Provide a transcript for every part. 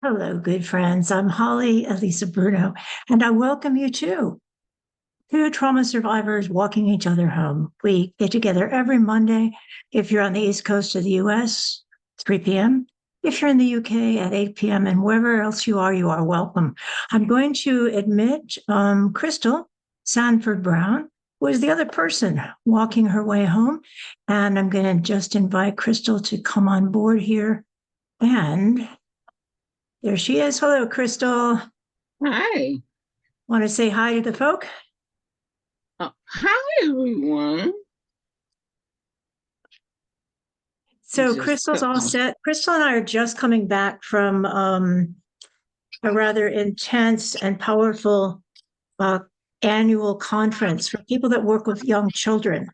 Hello, good friends. I'm Holly Elissa and I welcome you to Two Trauma Survivors Walking Each Other Home. We get together every Monday. If you're on the East Coast of the US, 3 p.m. If you're in the UK at 8 p.m. and wherever else you are welcome. I'm going to admit Crystal Sanford Brown was the other person walking her way home. And I'm going to just invite Crystal to come on board here. And there she is. Hello, Crystal. Hi. Want to say hi to the folk? Hi, everyone. So Just Crystal's all set. Crystal and I are just coming back from a rather intense and powerful uh, annual conference for people that work with young children.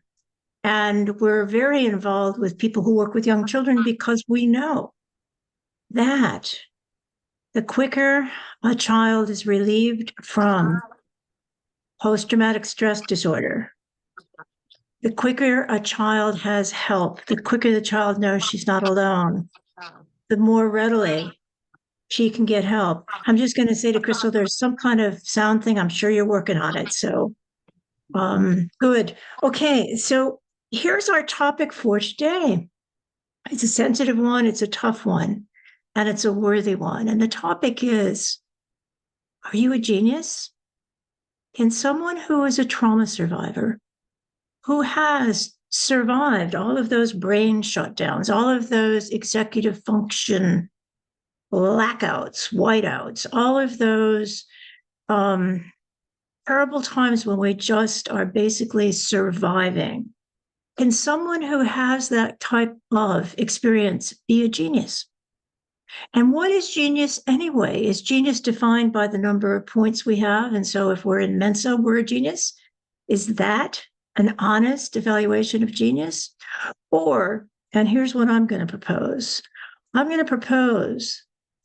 And we're very involved with people who work with young children because we know that the quicker a child is relieved from post-traumatic stress disorder, the quicker a child has help, the quicker the child knows she's not alone, the more readily she can get help. I'm just going to say to Crystal, there's some kind of sound thing. I'm sure you're working on it. So, good. Okay. So, here's our topic for today. It's a sensitive one, it's a tough one, and it's a worthy one. And the topic is, are you a genius? Can someone who is a trauma survivor, who has survived all of those brain shutdowns, all of those executive function blackouts, whiteouts, all of those terrible times when we just are basically surviving. Can someone who has that type of experience be a genius? And what is genius anyway? Is genius defined by the number of points we have? And so if we're in Mensa, we're a genius. Is that an honest evaluation of genius? Or, and here's what I'm going to propose I'm going to propose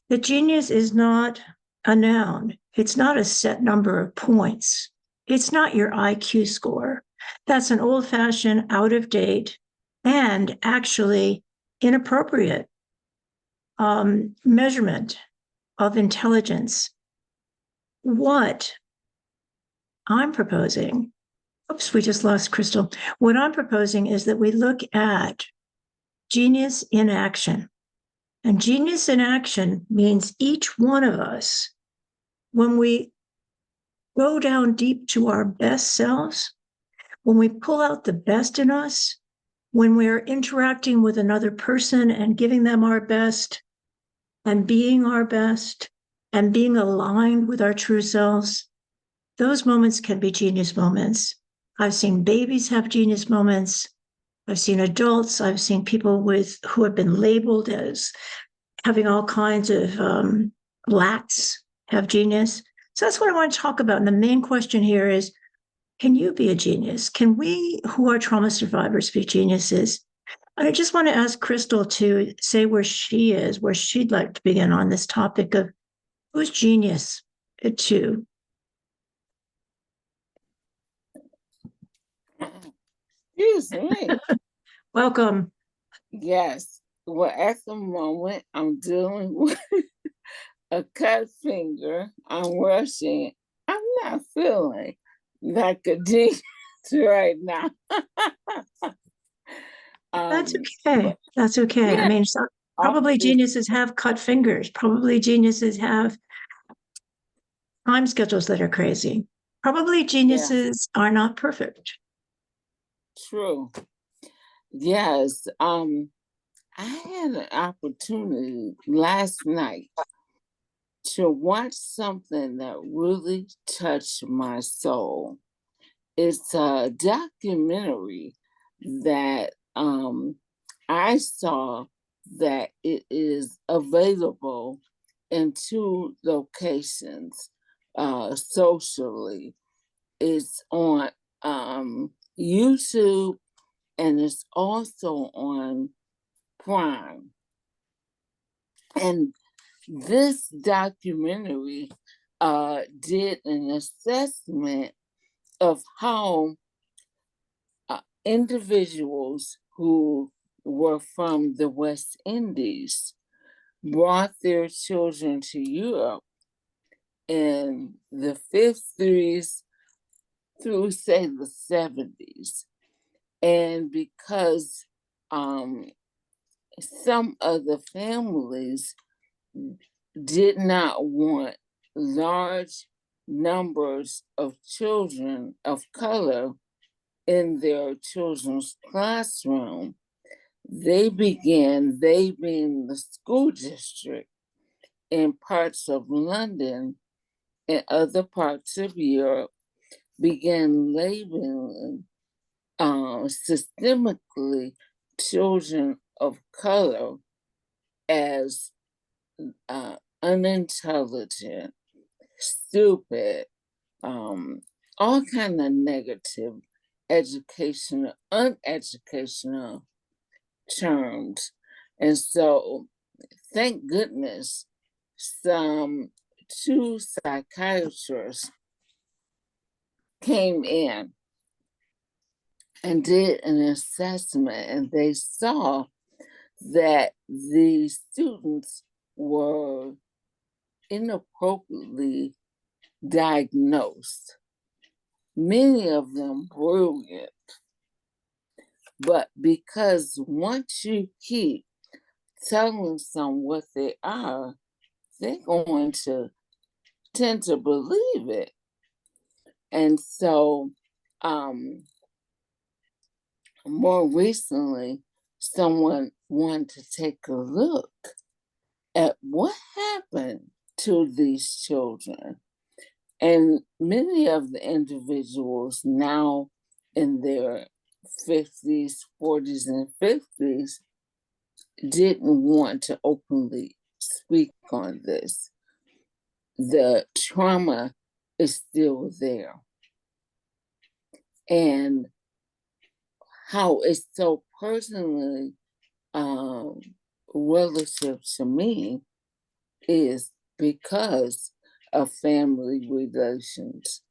that genius is not a noun, it's not a set number of points, it's not your IQ score. That's an old fashioned, out of date, and actually inappropriate measurement of intelligence. What I'm proposing, oops, we just lost Crystal. What I'm proposing is that we look at genius in action. And genius in action means each one of us, when we go down deep to our best selves, when we pull out the best in us, when we're interacting with another person and giving them our best and being our best and being aligned with our true selves, those moments can be genius moments. I've seen babies have genius moments. I've seen adults. I've seen people who have been labeled as having all kinds of lacks have genius. So that's what I want to talk about. And the main question here is, can you be a genius? Can we, who are trauma survivors, be geniuses? I just want to ask Crystal to say where she is, where she'd like to begin on this topic of who's genius to. Excuse me. Welcome. Yes. Well, at the moment, I'm dealing with a cut finger. I'm rushing. I'm not feeling like a genius right now. That's okay. But That's okay. I yeah, mean, probably this, geniuses have cut fingers. Probably geniuses have time schedules that are crazy. Probably yeah, geniuses are not perfect. true. Yes. I had an opportunity last night to watch something that really touched my soul. It's a documentary that I saw that it is available in two locations socially. It's on YouTube and it's also on Prime. And this documentary did an assessment of how individuals who were from the West Indies brought their children to Europe in the 50s through, say, the 70s. And because some of the families did not want large numbers of children of color in their children's classroom, they being the school district in parts of London and other parts of Europe, began labeling systemically children of color as unintelligent, stupid, all kind of negative educational, uneducational terms. And so, thank goodness, two psychiatrists came in and did an assessment, and they saw that the students were inappropriately diagnosed, many of them brilliant. But because once you keep telling someone what they are, they're going to tend to believe it. And so more recently, someone wanted to take a look at what happened to these children. And many of the individuals now in their 50s, 40s, and 50s didn't want to openly speak on this. The trauma is still there. And how it's so personally relative to me is because of family relations.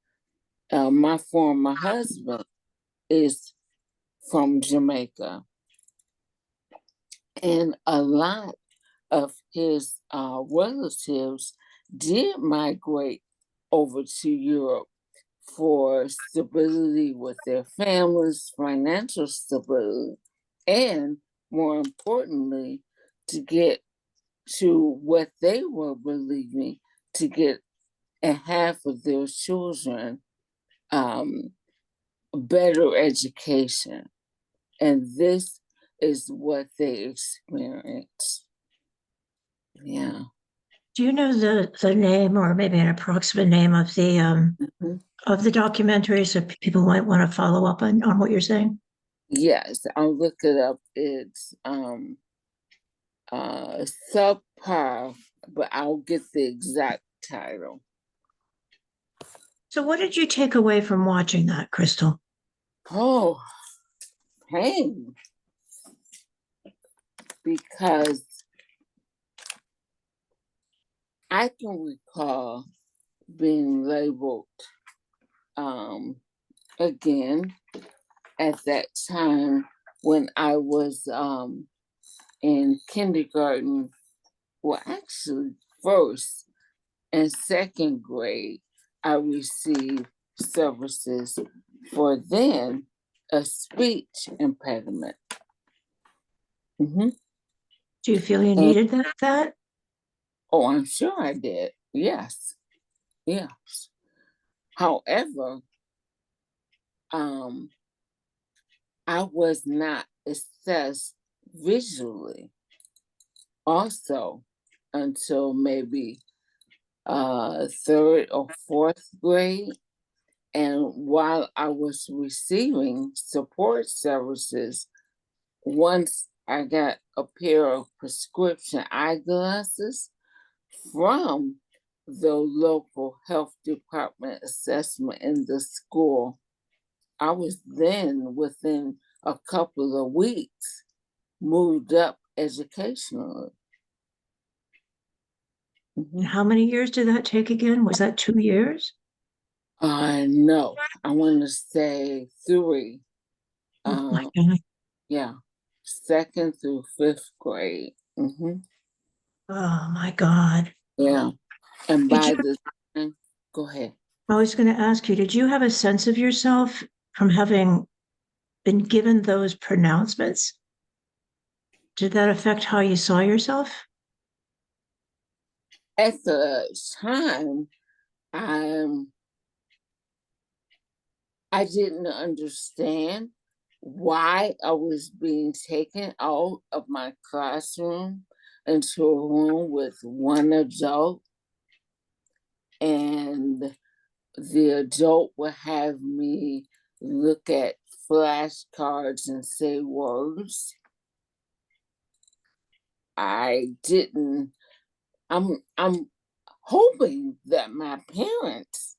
My former husband is from Jamaica, and a lot of his relatives did migrate over to Europe for stability with their families, financial stability, and more importantly, to get to what they were believing, to get a half of their children better education. And this is what they experienced. Yeah. Do you know the name or maybe an approximate name of the documentary so people might want to follow up on what you're saying? Yes, I'll look it up. It's subpar, but I'll get the exact title. So what did you take away from watching that, Crystal? Oh, pain. Because I can recall being labeled again at that time when I was in kindergarten, well, actually, first and second grade, I received services for then a speech impediment. Do you feel you And, needed that? oh, I'm sure I did. Yes. Yes. However, I was not assessed visually also until maybe third or fourth grade. And while I was receiving support services, once I got a pair of prescription eyeglasses from the local health department assessment in the school, I was then within a couple of weeks moved up educationally. How many years did that take again? Was that 2 years? No, I want to say 3. Oh my God. Yeah, second through fifth grade. Oh my God. Yeah. And Did you, by the time, go ahead. I was going to ask you, did you have a sense of yourself from having been given those pronouncements? Did that affect how you saw yourself? At the time, I didn't understand why I was being taken out of my classroom into a room with one adult, and the adult would have me look at flashcards and say words. I didn't. I'm hoping that my parents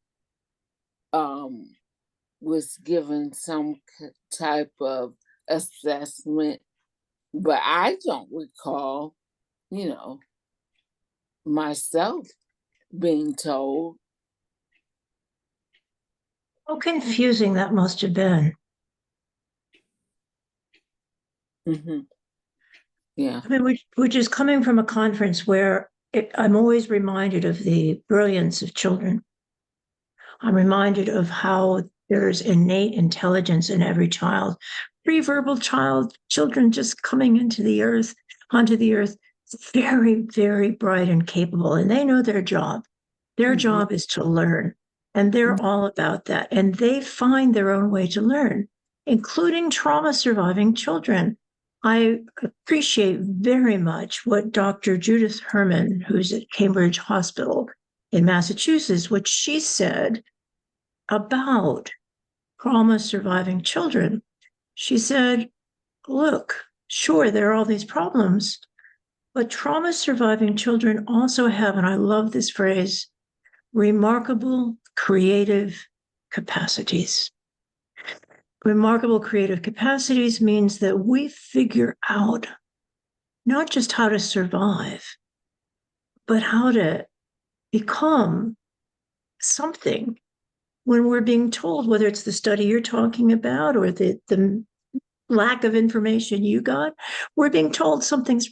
um was given some type of assessment, but I don't recall, you know, myself being told. How confusing that must have been. Hmm. Yeah. I mean, which is coming from a conference where I'm always reminded of the brilliance of children. I'm reminded of how there's innate intelligence in every child, pre-verbal children just coming onto the earth, very, very bright and capable, and they know their job. Their Hmm. job is to learn, and they're all about that. And they find their own way to learn, including trauma surviving children. I appreciate very much what Dr. Judith Herman, who's at Cambridge Hospital in Massachusetts, what she said about trauma surviving children. She said, look, sure, there are all these problems, but trauma surviving children also have, and I love this phrase, remarkable creative capacities. Remarkable creative capacities means that we figure out not just how to survive, but how to become something when we're being told, whether it's the study you're talking about or the lack of information you got, we're being told something's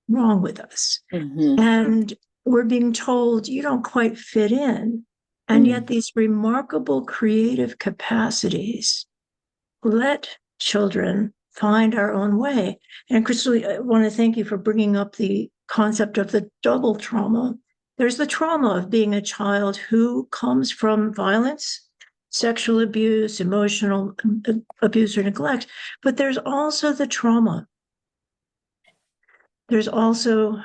wrong with us. Hmm. And we're being told you don't quite fit in. And Hmm. yet, these remarkable creative capacities let children find our own way. And Crystal, I want to thank you for bringing up the concept of the double trauma. There's the trauma of being a child who comes from violence, sexual abuse, emotional abuse, or neglect, but there's also the trauma. There's also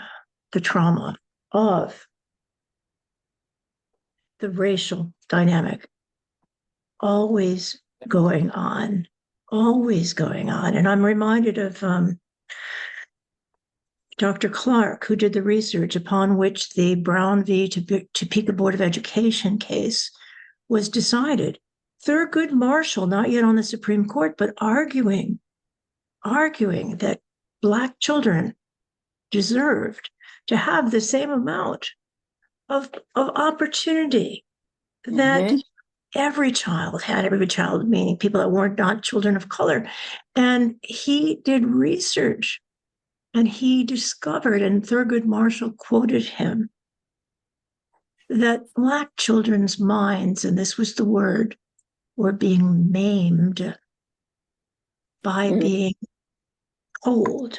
the trauma of the racial dynamic always going on, always going on. And I'm reminded of Dr. Clark, who did the research upon which the Brown v. Topeka Board of Education case was decided. Thurgood Marshall, not yet on the Supreme Court, but arguing that Black children deserved to have the same amount of opportunity that Hmm. every child had, every child, meaning people that weren't not children of color. And he did research and he discovered, and Thurgood Marshall quoted him, that Black children's minds, and this was the word, were being maimed by being told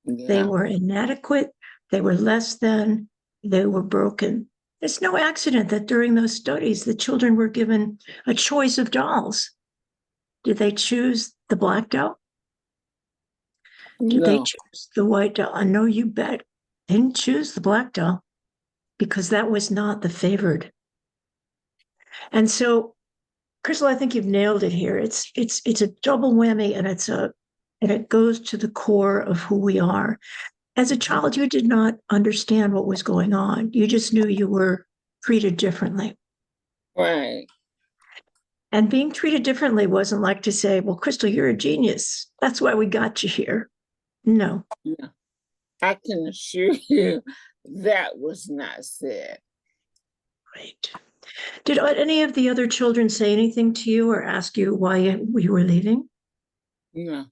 they Yeah. were inadequate, they were less than, they were broken. It's no accident that during those studies, the children were given a choice of dolls. Did they choose the Black doll? Did they No. choose the white doll? I know you bet. They didn't choose the Black doll because that was not the favored. And so, Crystal, I think you've nailed it here. It's a double whammy, and it goes to the core of who we are. As a child, you did not understand what was going on. You just knew you were treated differently. Right. And being treated differently wasn't like to say, well, Crystal, you're a genius. That's why we got you here. No. Yeah. I can assure you that was not said. Right. Did any of the other children say anything to you or ask you why you were leaving? No.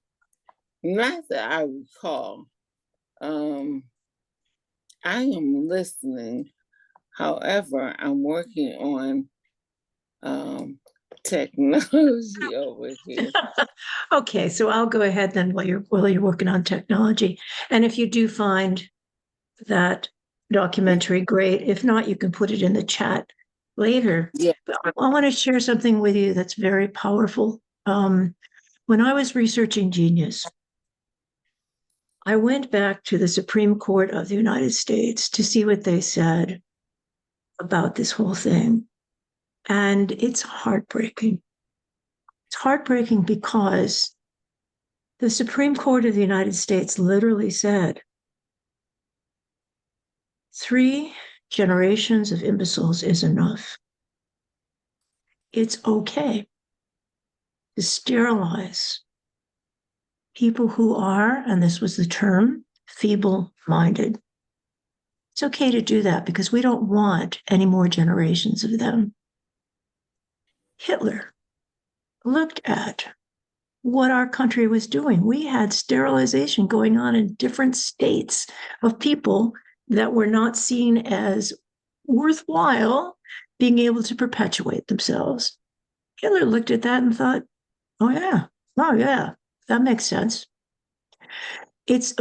Not that I recall. Um, I am listening. However, I'm working on technology over here. Okay, so I'll go ahead then while you're working on technology. And if you do find that documentary, great. If not, you can put it in the chat later. Yeah. But I want to share something with you that's very powerful. When I was researching genius, I went back to the Supreme Court of the United States to see what they said about this whole thing. And it's heartbreaking. It's heartbreaking because the Supreme Court of the United States literally said 3 generations of imbeciles is enough. It's okay to sterilize people who are, and this was the term, feeble-minded. It's okay to do that because we don't want any more generations of them. Hitler looked at what our country was doing. We had sterilization going on in different states of people that were not seen as worthwhile being able to perpetuate themselves. Hitler looked at that and thought, oh yeah, that makes sense. It's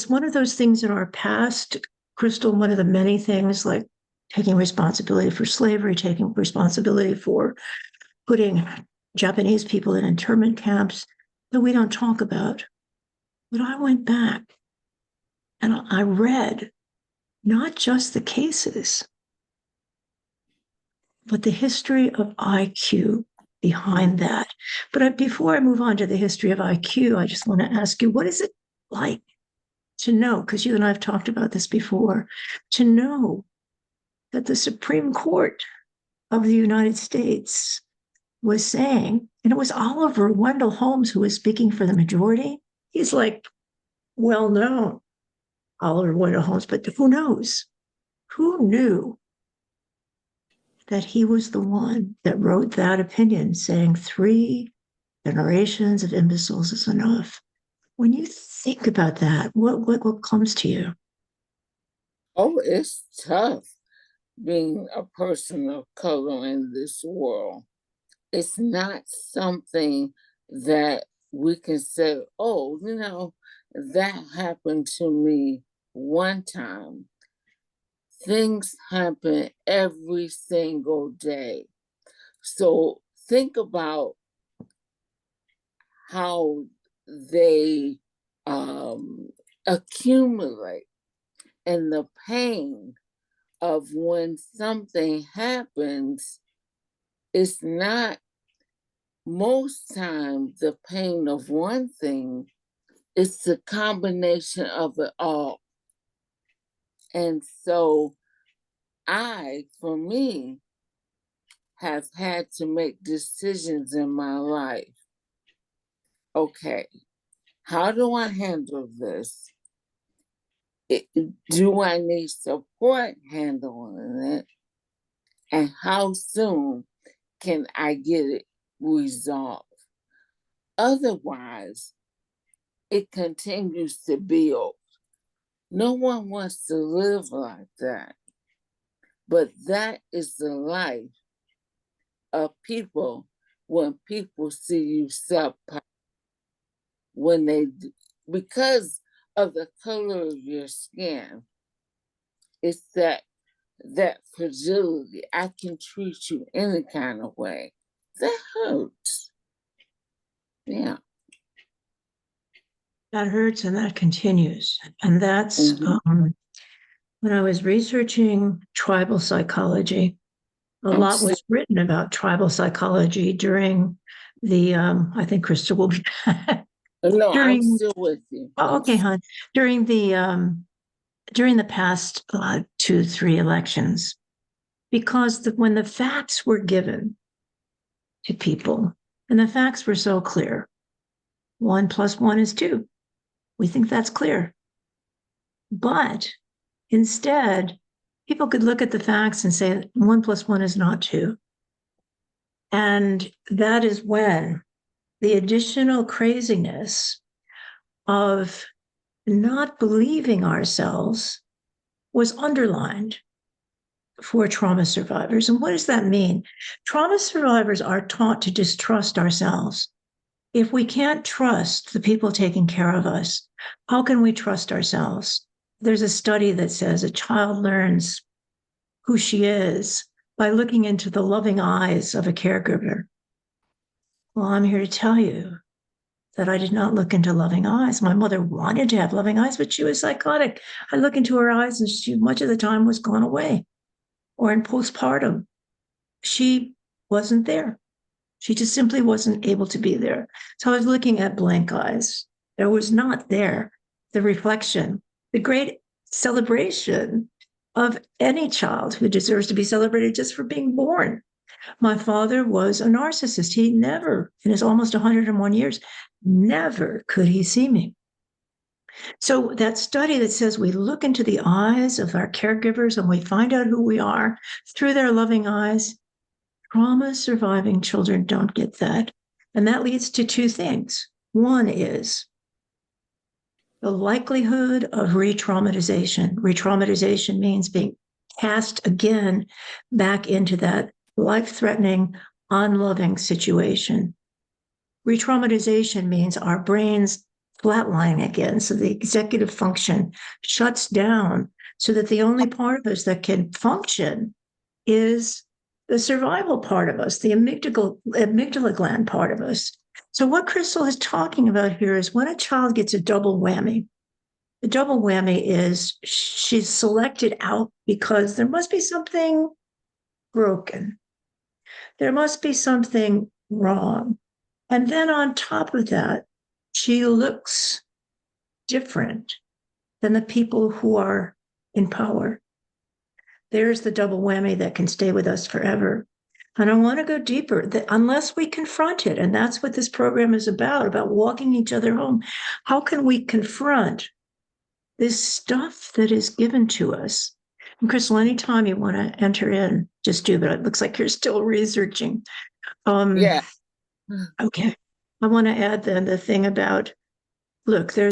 one of those things in our past, Crystal, one of the many things like taking responsibility for slavery, taking responsibility for putting Japanese people in internment camps that we don't talk about. But I went back and I read not just the cases, but the history of IQ behind that. But before I move on to the history of IQ, I just want to ask you, what is it like to know, because you and I have talked about this before, to know that the Supreme Court of the United States was saying, and it was Oliver Wendell Holmes who was speaking for the majority. He's like, well known, Oliver Wendell Holmes, but who knows? Who knew that he was the one that wrote that opinion saying 3 generations of imbeciles is enough? When you think about that, what comes to you? Oh, it's tough being a person of color in this world. It's not something that we can say, oh, that happened to me one time. Things happen every single day. So think about how they accumulate and the pain of when something happens. It's not most times the pain of one thing, it's the combination of it all. And so for me, have had to make decisions in my life. Okay, how do I handle this? Do I need support handling it? And how soon can I get it resolved? Otherwise, it continues to build. No one wants to live like that. But that is the life of people when people see you subpar. Because of the color of your skin, it's that fragility. I can treat you any kind of way. That hurts. Yeah. That hurts and that continues. And that's when I was researching tribal psychology, a lot was written about tribal psychology during I think Crystal will be no, I'm still with you. Okay, hon. During the past 2, 3 elections, because when the facts were given to people, and the facts were so clear, 1+1 is 2. We think that's clear. But instead, people could look at the facts and say 1+1 is not 2. And that is when the additional craziness of not believing ourselves was underlined for trauma survivors. And what does that mean? Trauma survivors are taught to distrust ourselves. If we can't trust the people taking care of us, how can we trust ourselves? There's a study that says a child learns who she is by looking into the loving eyes of a caregiver. Well, I'm here to tell you that I did not look into loving eyes. My mother wanted to have loving eyes, but she was psychotic. I look into her eyes and she much of the time was gone away. Or in postpartum, she wasn't there. She just simply wasn't able to be there. So I was looking at blank eyes. There was not there the reflection, the great celebration of any child who deserves to be celebrated just for being born. My father was a narcissist. He never, in his almost 101 years, never could he see me. So that study that says we look into the eyes of our caregivers and we find out who we are through their loving eyes, trauma surviving children don't get that. And that leads to two things. One is the likelihood of re-traumatization. Re-traumatization means being cast again back into that life-threatening, unloving situation. Re-traumatization means our brains flatlining again. So the executive function shuts down so that the only part of us that can function is the survival part of us, the amygdala gland part of us. So what Crystal is talking about here is when a child gets a double whammy. The double whammy is she's selected out because there must be something broken. There must be something wrong. And then on top of that, she looks different than the people who are in power. There's the double whammy that can stay with us forever. And I want to go deeper, that unless we confront it, and that's what this program is about walking each other home. How can we confront this stuff that is given to us? And Crystal, anytime you want to enter in, just do, but it looks like you're still researching. Yeah. Okay. I want to add then the thing about, look, I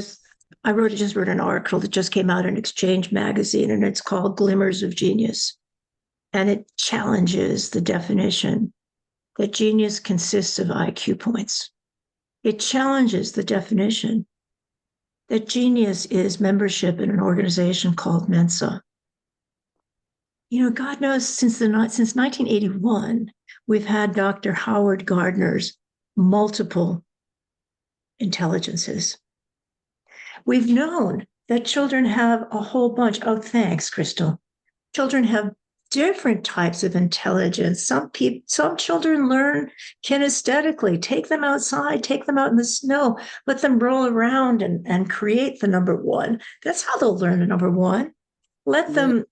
just wrote an article that just came out in Exchange magazine, and it's called Glimmers of Genius. And it challenges the definition that genius consists of IQ points. It challenges the definition that genius is membership in an organization called Mensa. You know, God knows since 1981, we've had Dr. Howard Gardner's multiple intelligences. We've known that children have a whole bunch. Oh, thanks, Crystal. Children have different types of intelligence. Some children learn kinesthetically. Take them outside, take them out in the snow, let them roll around and create the number one. That's how they'll learn the number one. Let them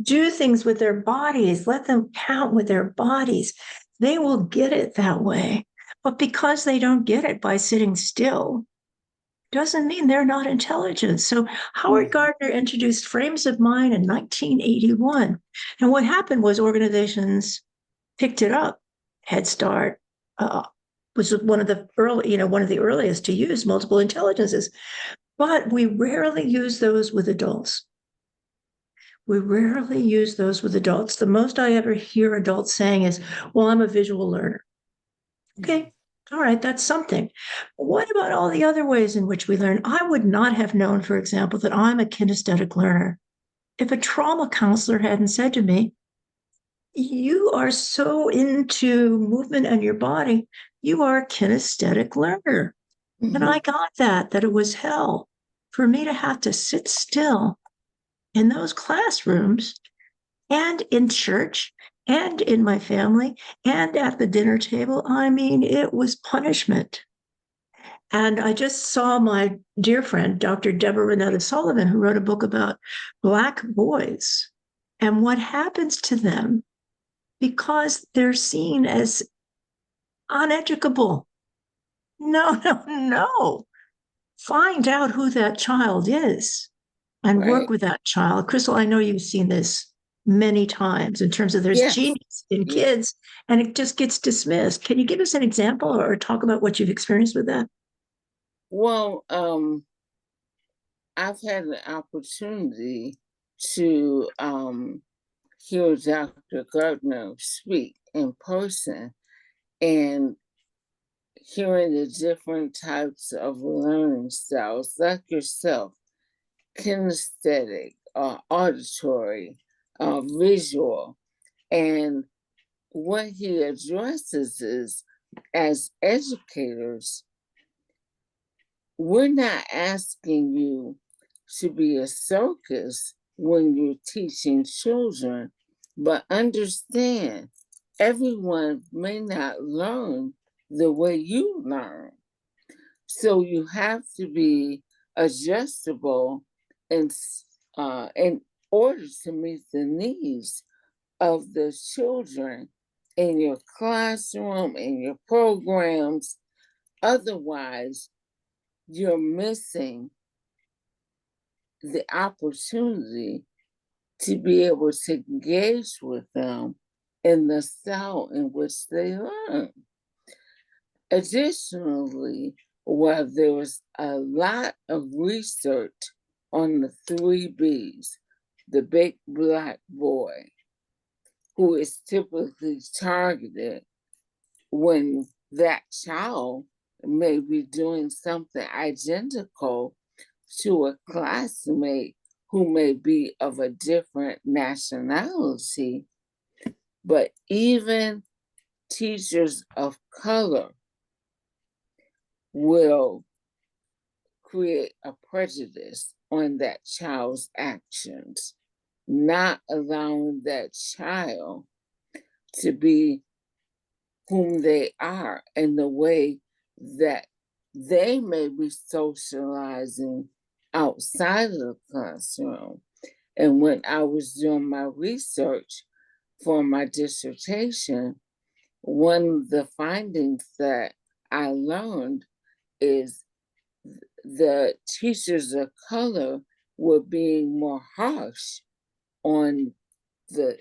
do things with their bodies. Let them count with their bodies. They will get it that way. But because they don't get it by sitting still, doesn't mean they're not intelligent. So Howard Gardner introduced frames of mind in 1981. And what happened was organizations picked it up. Head Start was one of the earliest to use multiple intelligences. But we rarely use those with adults. We rarely use those with adults. The most I ever hear adults saying is, well, I'm a visual learner. Okay. All right, that's something. What about all the other ways in which we learn? I would not have known, for example, that I'm a kinesthetic learner if a trauma counselor hadn't said to me, you are so into movement and your body, you are a kinesthetic learner. And I got that it was hell for me to have to sit still in those classrooms and in church and in my family and at the dinner table. I mean, it was punishment. And I just saw my dear friend, Dr. Deborah Renetta Sullivan, who wrote a book about Black boys and what happens to them because they're seen as uneducable. No. Find out who that child is and work with that child. Crystal, I know you've seen this many times in terms of there's genius in kids and it just gets dismissed. Can you give us an example or talk about what you've experienced with that? Well, I've had an opportunity to hear Dr. Gardner speak in person, and hearing the different types of learning styles, like yourself, kinesthetic, auditory, visual. And what he addresses is, as educators, we're not asking you to be a circus when you're teaching children, but understand everyone may not learn the way you learn. So you have to be adjustable in order to meet the needs of the children in your classroom, in your programs. Otherwise, you're missing the opportunity to be able to engage with them in the style in which they learn. Additionally, while there was a lot of research on the 3 Bs, the big black boy, who is typically targeted when that child may be doing something identical to a classmate who may be of a different nationality, but even teachers of color will create a prejudice on that child's actions, not allowing that child to be whom they are in the way that they may be socializing outside of the classroom. And when I was doing my research for my dissertation, one of the findings that I learned is the teachers of color were being more harsh on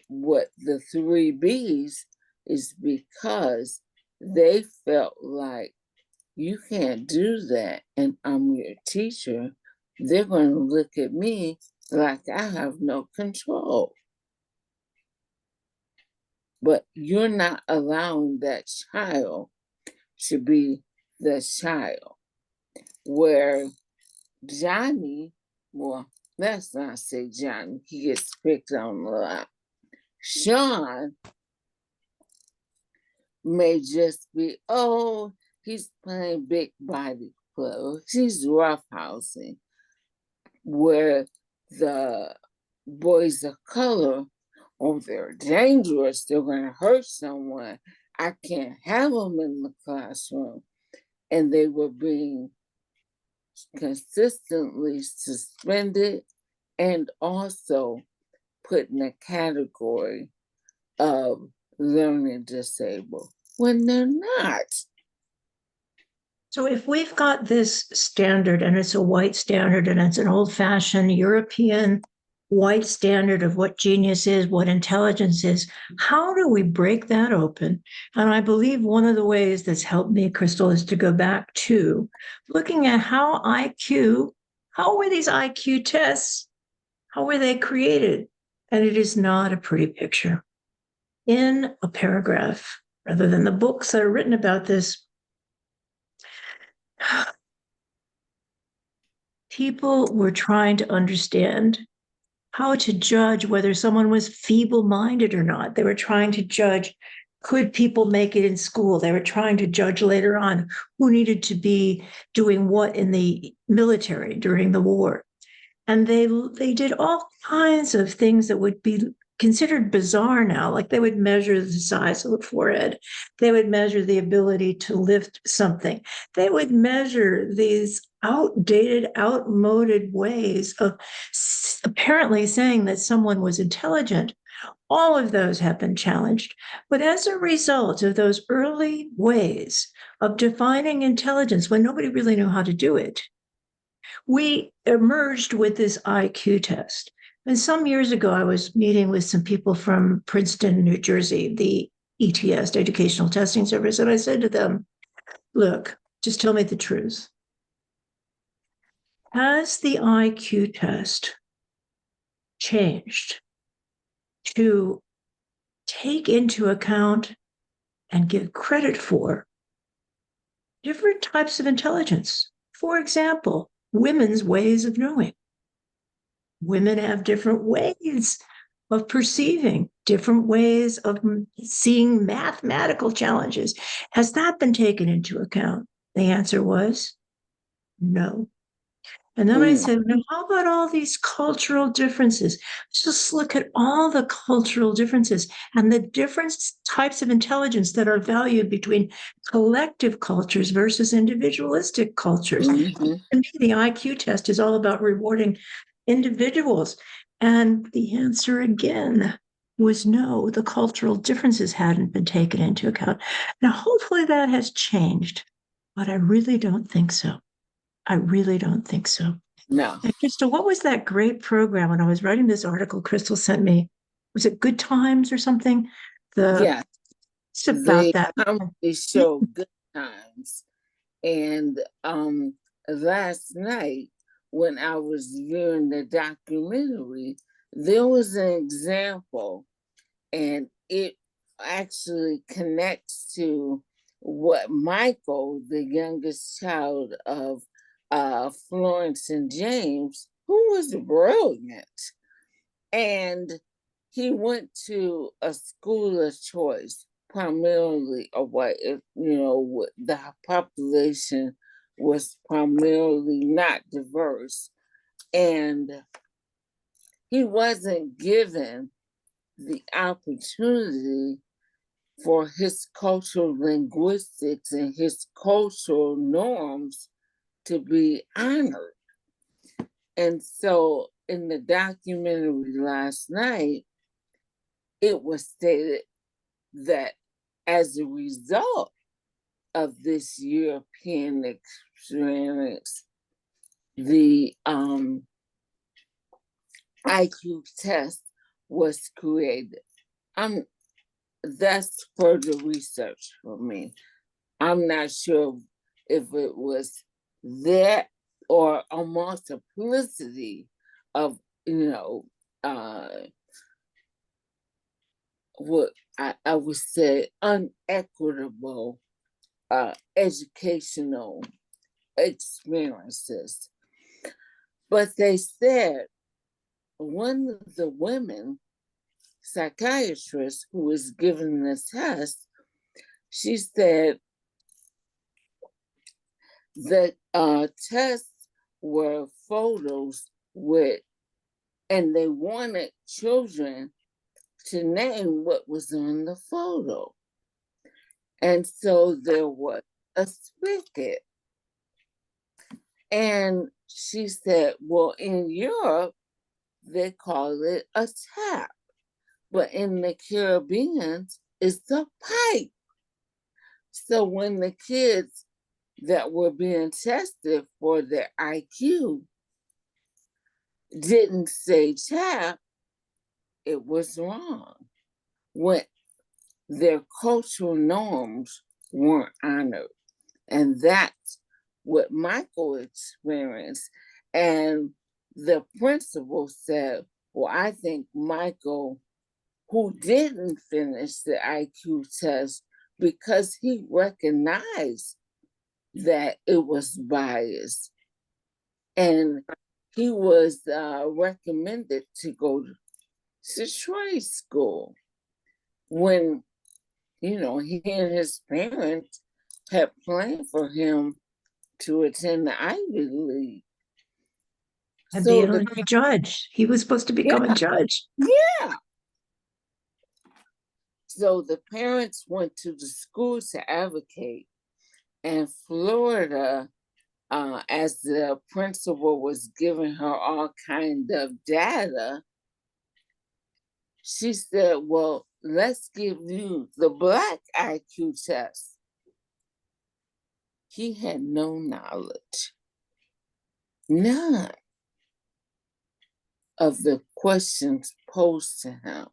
what the 3 Bs is, because they felt like, you can't do that and I'm your teacher. They're going to look at me like I have no control. But you're not allowing that child to be the child. Where Johnny, well, let's not say Johnny, he gets picked on a lot. Sean may just be, oh, he's playing big body clothes, he's roughhousing. Where the boys of color, oh, they're dangerous, they're going to hurt someone, I can't have them in the classroom. And they were being consistently suspended and also put in a category of learning disabled when they're not. So if we've got this standard and it's a white standard and it's an old-fashioned European white standard of what genius is, what intelligence is, how do we break that open? And I believe one of the ways that's helped me, Crystal, is to go back to looking at how were these IQ tests? How were they created? And it is not a pretty picture. In a paragraph, rather than the books that are written about this, people were trying to understand how to judge whether someone was feeble-minded or not. They were trying to judge, could people make it in school? They were trying to judge later on who needed to be doing what in the military during the war. And they did all kinds of things that would be considered bizarre now, like they would measure the size of the forehead. They would measure the ability to lift something. They would measure these outdated, outmoded ways of apparently saying that someone was intelligent. All of those have been challenged. But as a result of those early ways of defining intelligence, when nobody really knew how to do it, we emerged with this IQ test. And some years ago, I was meeting with some people from Princeton, New Jersey, the ETS, Educational Testing Service, and I said to them, look, just tell me the truth. Has the IQ test changed to take into account and give credit for different types of intelligence? For example, women's ways of knowing. Women have different ways of perceiving, different ways of seeing mathematical challenges. Has that been taken into account? The answer was no. And then I said, now, how about all these cultural differences? Just look at all the cultural differences and the different types of intelligence that are valued between collective cultures versus individualistic cultures. Mm-hmm. To me, the IQ test is all about rewarding individuals. And the answer again was no, the cultural differences hadn't been taken into account. Now, hopefully that has changed, but I really don't think so. I really don't think so. No. And Crystal, what was that great program when I was writing this article Crystal sent me? Was it Good Times or something? Yeah. It's about The that. comedy show Good Times. And last night, when I was viewing the documentary, there was an example, and it actually connects to what Michael, the youngest child of Florence and James, who was brilliant, and he went to a school of choice, primarily a white, the population was primarily not diverse. And he wasn't given the opportunity for his cultural linguistics and his cultural norms to be honored. And so in the documentary last night, it was stated that as a result of this European experience, the IQ test was created. That's further research for me. I'm not sure if it was that or a multiplicity of, what I would say unequitable educational experiences. But they said one of the women psychiatrists who was given the test, she said that tests were photos with, and they wanted children to name what was on the photo. And so there was a spigot. And she said, well, in Europe, they call it a tap. But in the Caribbean, it's a pipe. So when the kids that were being tested for their IQ didn't say tap, it was wrong. When their cultural norms weren't honored. And that's what Michael experienced. And the principal said, well, I think Michael, who didn't finish the IQ test because he recognized that it was biased, and he was recommended to go to trade school when, he and his parents had planned for him to attend the Ivy League. And So being a judge. He was supposed to become a judge. Yeah. So the parents went to the school to advocate, and Florida, as the principal was giving her all kind of data, she said, well, let's give you the Black IQ test. He had no knowledge, none of the questions posed to him.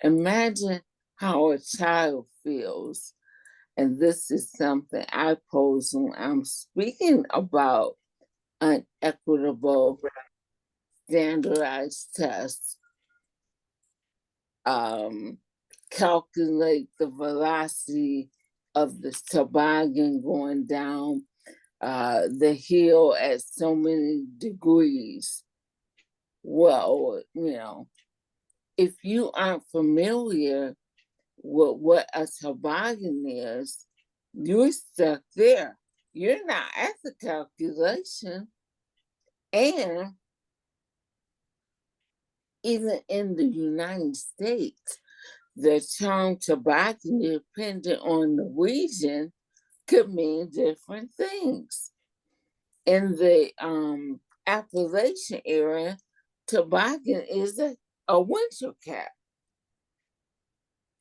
Imagine how a child feels. And this is something I pose when I'm speaking about unequitable standardized tests, calculate the velocity of the toboggan going down the hill at so many degrees. Well, if you aren't familiar with what a toboggan is, you're stuck there. You're not at the calculation. And even in the United States, the term toboggan, depending on the region, could mean different things. In the Appalachian area, toboggan is a winter cap.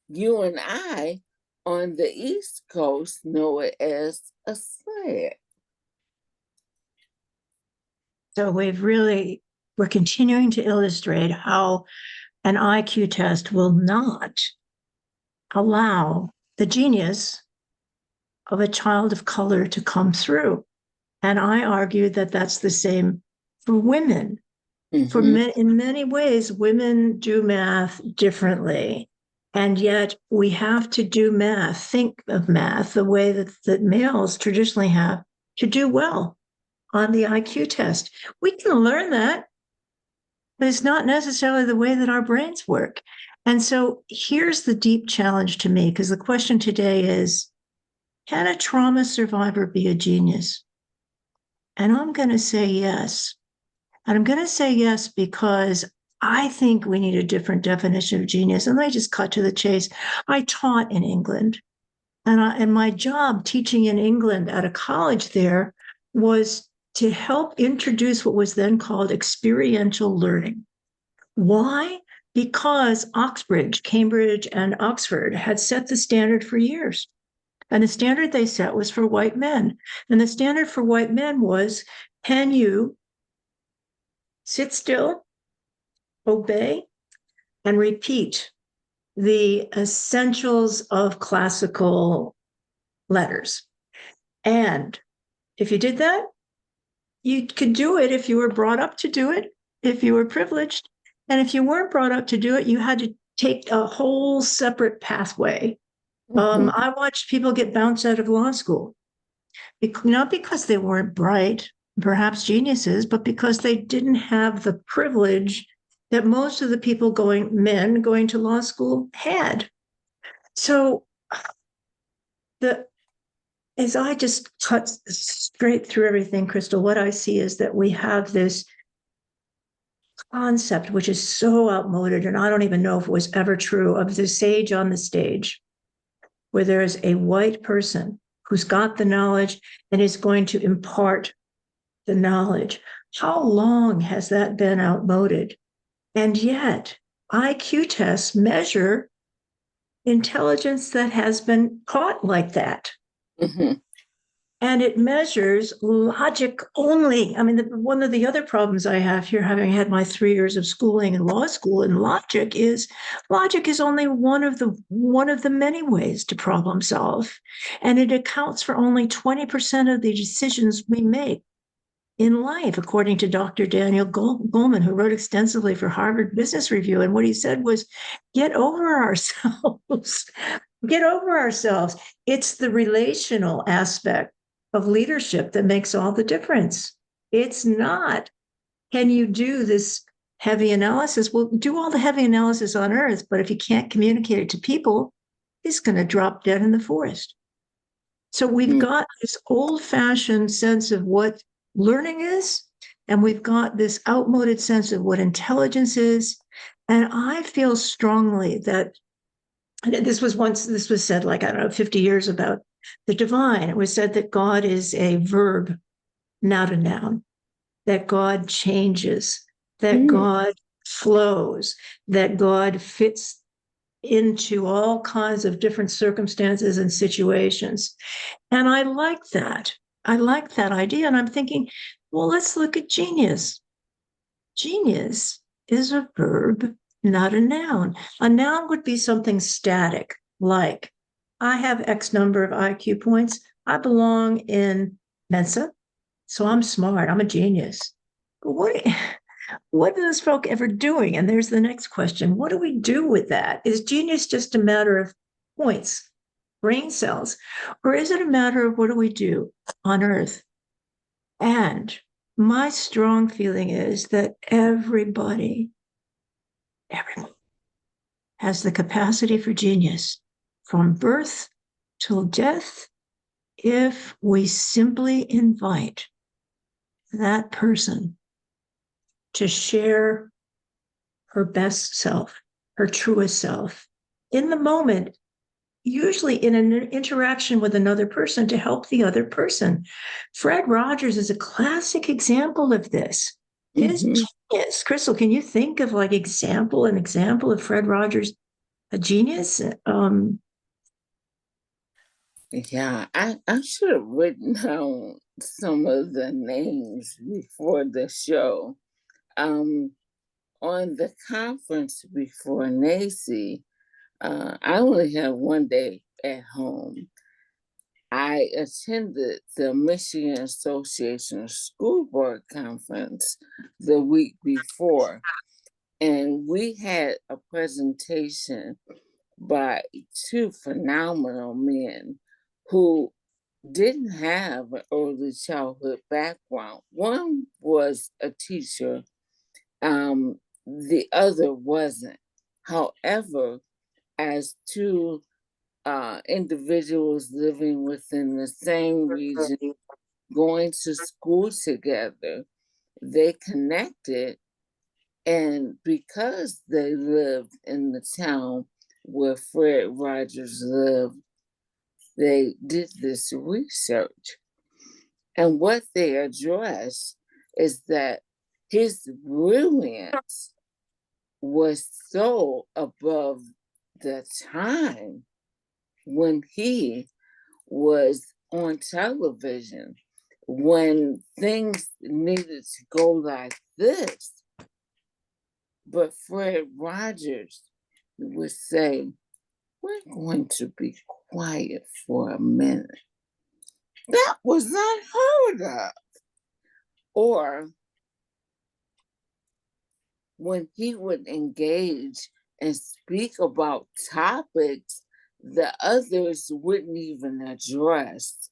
You and I on the East Coast know it as a sled. So we're continuing to illustrate how an IQ test will not allow the genius of a child of color to come through. And I argue that that's the same for women. Mm-hmm. In many ways, women do math differently. And yet we have to do math, think of math the way that males traditionally have to do well on the IQ test. We can learn that, but it's not necessarily the way that our brains work. And so here's the deep challenge to me, because the question today is, can a trauma survivor be a genius? And I'm going to say yes. And I'm going to say yes because I think we need a different definition of genius. And let me just cut to the chase. I taught in England, and my job teaching in England at a college there was to help introduce what was then called experiential learning. Why? Because Oxbridge, Cambridge, and Oxford had set the standard for years. And the standard they set was for white men. And the standard for white men was, can you sit still, obey, and repeat the essentials of classical letters? And if you did that, you could do it if you were brought up to do it, if you were privileged. And if you weren't brought up to do it, you had to take a whole separate pathway. Mm-hmm. I watched people get bounced out of law school, not because they weren't bright, perhaps geniuses, but because they didn't have the privilege that most of the men going to law school had. So as I just cut straight through everything, Crystal, what I see is that we have this concept, which is so outmoded, and I don't even know if it was ever true, of the sage on the stage, where there is a white person who's got the knowledge and is going to impart the knowledge. How long has that been outmoded? And yet, IQ tests measure intelligence that has been caught like that. Mm-hmm. And it measures logic only. I mean, one of the other problems I have here, having had my 3 years of schooling in law school in logic is only one of the many ways to problem solve. And it accounts for only 20% of the decisions we make in life, according to Dr. Daniel Goleman, who wrote extensively for Harvard Business Review. And what he said was, get over ourselves. Get over ourselves. It's the relational aspect of leadership that makes all the difference. It's not, can you do this heavy analysis? Well, do all the heavy analysis on earth, but if you can't communicate it to people, it's going to drop dead in the forest. So we've got this old-fashioned sense of what learning is, and we've got this outmoded sense of what intelligence is. And I feel strongly that this was said, like, I don't know, 50 years about the divine. It was said that God is a verb, not a noun, that God changes, that God flows, that God fits into all kinds of different circumstances and situations. And I like that. I like that idea. And I'm thinking, well, let's look at genius. Genius is a verb, not a noun. A noun would be something static, like I have X number of IQ points. I belong in Mensa. so I'm smart, I'm a genius. But what are those folk ever doing? And there's the next question. What do we do with that? Is genius just a matter of points, brain cells, or is it a matter of what do we do on Earth? And my strong feeling is that everybody has the capacity for genius from birth till death if we simply invite that person to share her best self, her truest self in the moment, usually in an interaction with another person to help the other person. Fred Rogers is a classic example of this. His genius, Crystal, can you think of like an example of Fred Rogers, a genius? Yeah, I should have written down some of the names before the show. On the conference before NACY, I only have one day at home. I attended the Michigan Association of School Board Conference the week before, and we had a presentation by two phenomenal men who didn't have an early childhood background. One was a teacher, the other wasn't. However, as two individuals living within the same region, going to school together, they connected. And because they lived in the town where Fred Rogers lived, they did this research. And what they addressed is that his brilliance was so above the time when he was on television, when things needed to go like this. But Fred Rogers would say, we're going to be quiet for a minute. That was unheard of. Or when he would engage and speak about topics the others wouldn't even address.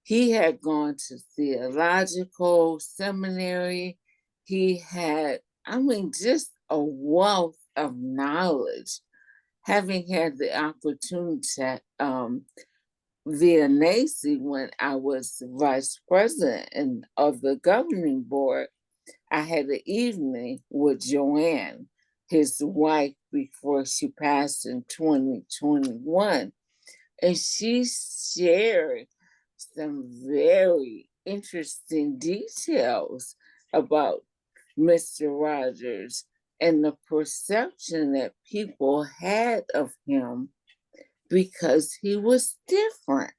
He had gone to theological seminary. He had, just a wealth of knowledge. Having had the opportunity via NACY when I was vice president of the governing board, I had an evening with Joanne, his wife, before she passed in 2021. And she shared some very interesting details about Mr. Rogers and the perception that people had of him because he was different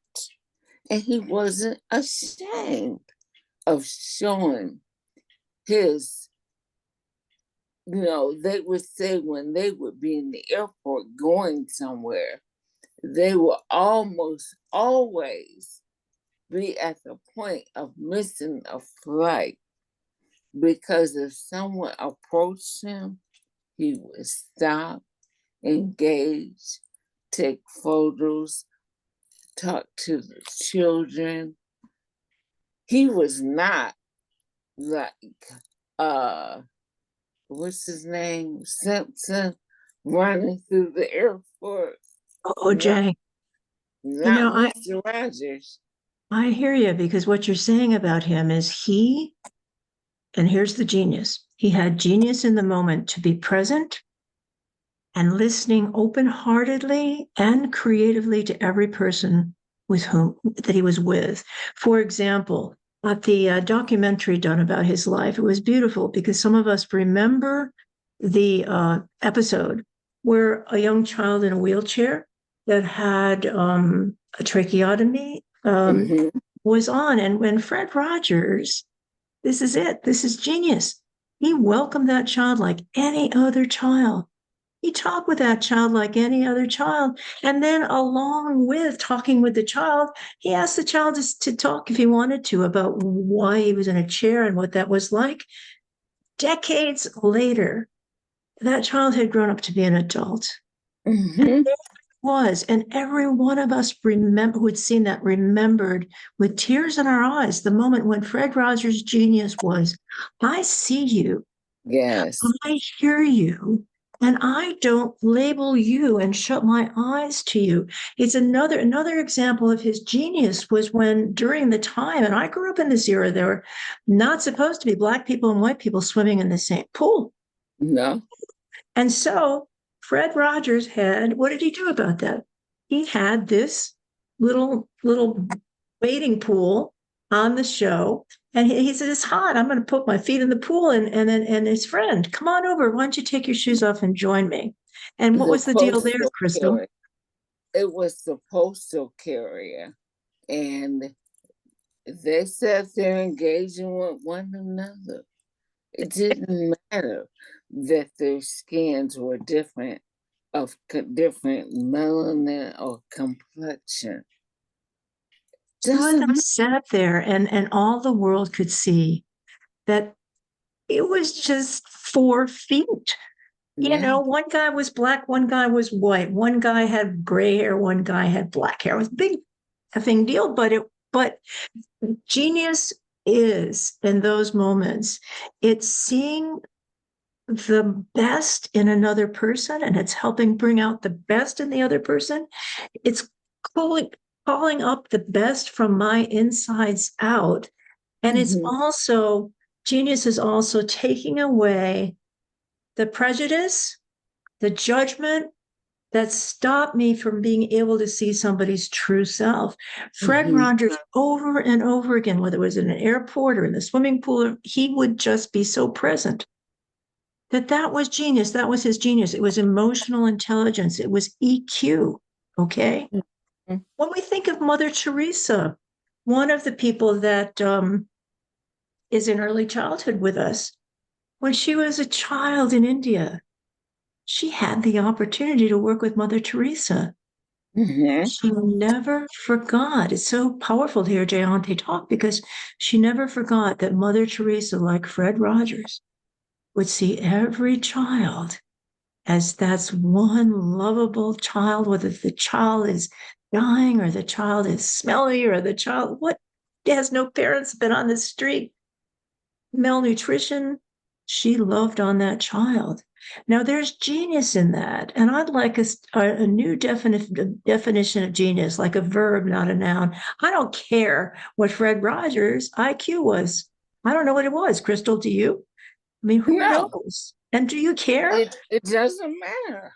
and he wasn't ashamed of showing his, they would say when they would be in the airport going somewhere, they will almost always be at the point of missing a flight because if someone approached him, he would stop, engage, take photos, talk to the children. He was not like, what's his name, Simpson, running through the airport. Oh, Jay, Not Mr. Rogers. I hear you because what you're saying about him is and here's the genius, he had genius in the moment to be present and listening open-heartedly and creatively to every person with whom that he was with. For example, at the documentary done about his life, it was beautiful because some of us remember the episode where a young child in a wheelchair that had a tracheotomy was on. And when Fred Rogers, this is it, this is genius. He welcomed that child like any other child. He talked with that child like any other child. And then, along with talking with the child, he asked the child to talk if he wanted to about why he was in a chair and what that was like. Decades later, that child had grown up to be an adult. Mm-hmm. Was, and every one of us remember who had seen that remembered with tears in our eyes the moment when Fred Rogers' genius was, I see you, Yes. I hear you, and I don't label you and shut my eyes to you. It's another example of his genius was when during the time, and I grew up in this era, there were not supposed to be Black people and white people swimming in the same pool. No. And so Fred Rogers had, what did he do about that? He had this little wading pool on the show. And he said, it's hot. I'm going to put my feet in the pool. And his friend, come on over. Why don't you take your shoes off and join me? And what The was the deal there, postal Crystal? carrier. It was the postal carrier. And they sat there engaging with one another. It didn't matter that their skins were different, of different melanin or complexion. Two of them Doesn't sat there and all the world could see that it was just 4 feet. You Yeah. know, one guy was Black, one guy was white, one guy had gray hair, one guy had black hair. It was a big effing deal, but genius is in those moments, it's seeing the best in another person and it's helping bring out the best in the other person. It's calling calling up the best from my insides out. And it's Mhm. also genius is also taking away the prejudice, the judgment that stopped me from being able to see somebody's true self. Fred Mhm. Rogers, over and over again, whether it was in an airport or in the swimming pool, he would just be so present that was genius. That was his genius. It was emotional intelligence. It was EQ. Okay. Mhm. When we think of Mother Teresa, one of the people that is in early childhood with us, when she was a child in India, she had the opportunity to work with Mother Teresa. Mhm. She never forgot. It's so powerful to hear Jayante talk because she never forgot that Mother Teresa, like Fred Rogers, would see every child as that's one lovable child, whether the child is dying or the child is smelly or the child what has no parents, been on the street, malnutrition. She loved on that child. Now there's genius in that, and I'd like a new definition of genius, like a verb, not a noun. I don't care what Fred Rogers' IQ was. I don't know what it was. Crystal, do you? I mean, who No, knows? And do you care? it doesn't matter.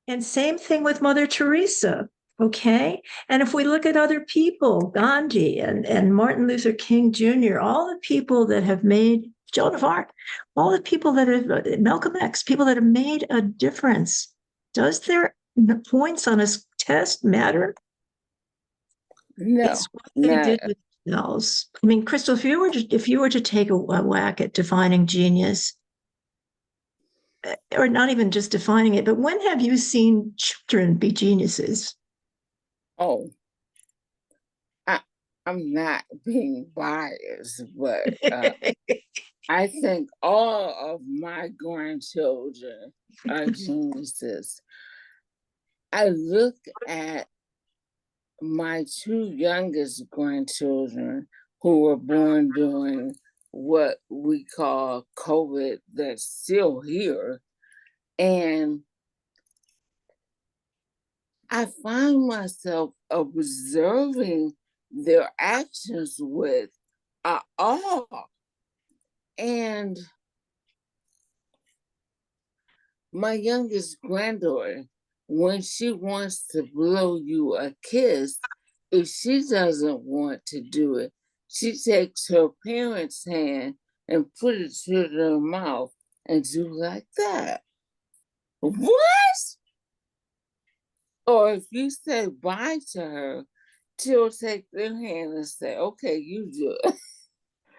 And same thing with Mother Teresa. Okay. And if we look at other people, Gandhi and Martin Luther King Jr., all the people that have made Joan of Arc, all the people that have Malcolm X, people that have made a difference, does their points on a test matter? No, It's what they not. did with themselves. I mean, Crystal, if you were to take a whack at defining genius, or not even just defining it, but when have you seen children be geniuses? Oh, I, I'm not being biased, but I think all of my grandchildren are geniuses. I look at my two youngest grandchildren who were born during what we call COVID, that's still here. And I find myself observing their actions with awe. And my youngest granddaughter, when she wants to blow you a kiss, if she doesn't want to do it, she takes her parents' hand and put it to their mouth and do like that. What? Or if you say bye to her, she'll take their hand and say, okay, you do it.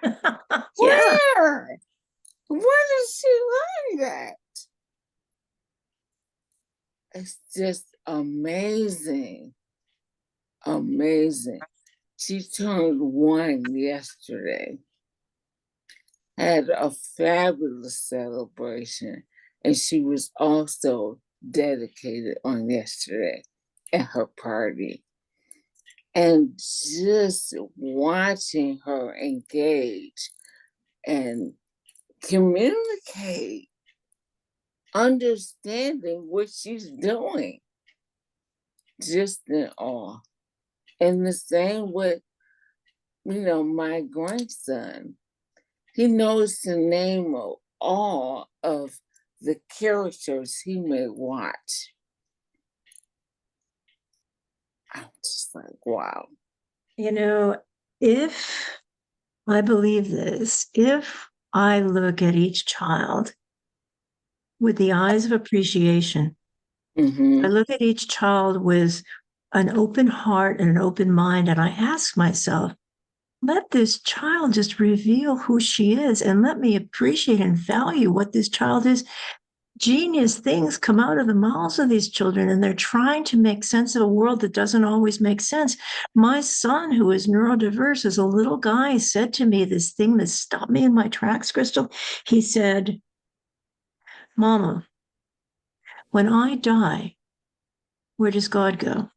Yeah. Where? Where did she learn that? It's just amazing. Amazing. She turned 1 yesterday, had a fabulous celebration, and she was also dedicated on yesterday at her party. And just watching her engage and communicate, understanding what she's doing, just in awe. And the same with, my grandson. He knows the name of all of the characters he may watch. I'm just like, wow. You know, if I believe this, if I look at each child with the eyes of appreciation, I Mm-hmm. look at each child with an open heart and an open mind, and I ask myself, let this child just reveal who she is and let me appreciate and value what this child is. Genius things come out of the mouths of these children, and they're trying to make sense of a world that doesn't always make sense. My son, who is neurodiverse, as a little guy, said to me this thing that stopped me in my tracks, Crystal. He said, Mama, when I die, where does God go?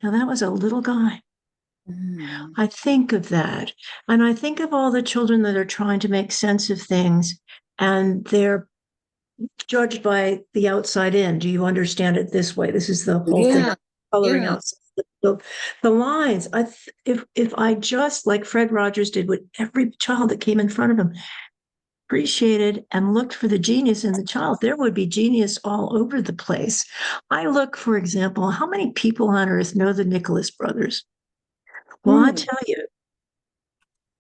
Now, that was a little guy. Mm-hmm. I think of that. And I think of all the children that are trying to make sense of things, and they're judged by the outside in. Do you understand it this way? This is the whole thing. Yeah, Coloring yeah. out the lines. If I just, like Fred Rogers did with every child that came in front of him, appreciated and looked for the genius in the child, there would be genius all over the place. I look, for example, how many people on earth know the Nicholas brothers? Well, I Mm. tell you,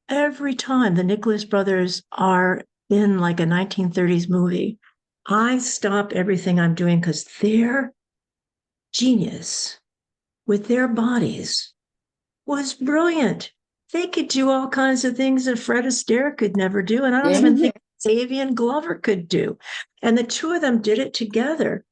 every time the Nicholas brothers are in like a 1930s movie, I stop everything I'm doing because their genius with their bodies was brilliant. They could do all kinds of things that Fred Astaire could never do. And I don't even Yeah. think Xavier Glover could do. And the two of them did it together.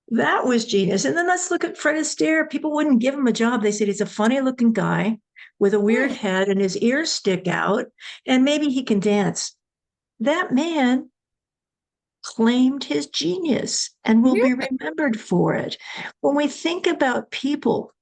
That was genius. And then let's look at Fred Astaire. People wouldn't give him a job. They said he's a funny looking guy with a weird Yeah. head and his ears stick out, and maybe he can dance. That man claimed his genius and will be Yeah. remembered for it. When we think about people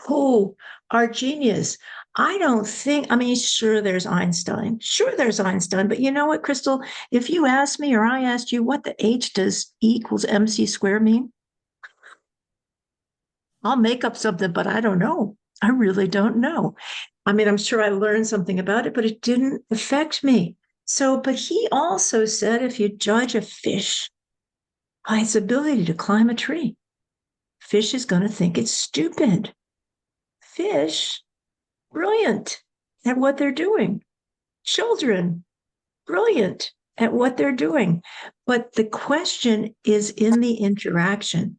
who are genius, I don't think, I mean, sure, there's Einstein. Sure, there's Einstein. But you know what, Crystal? If you ask me or I asked you what the H does E equals MC squared mean, I'll make up something, but I don't know. I really don't know. I mean, I'm sure I learned something about it, but it didn't affect me. So, but he also said if you judge a fish by its ability to climb a tree, fish is going to think it's stupid. Fish, brilliant at what they're doing. Children, brilliant at what they're doing. But the question is in the interaction.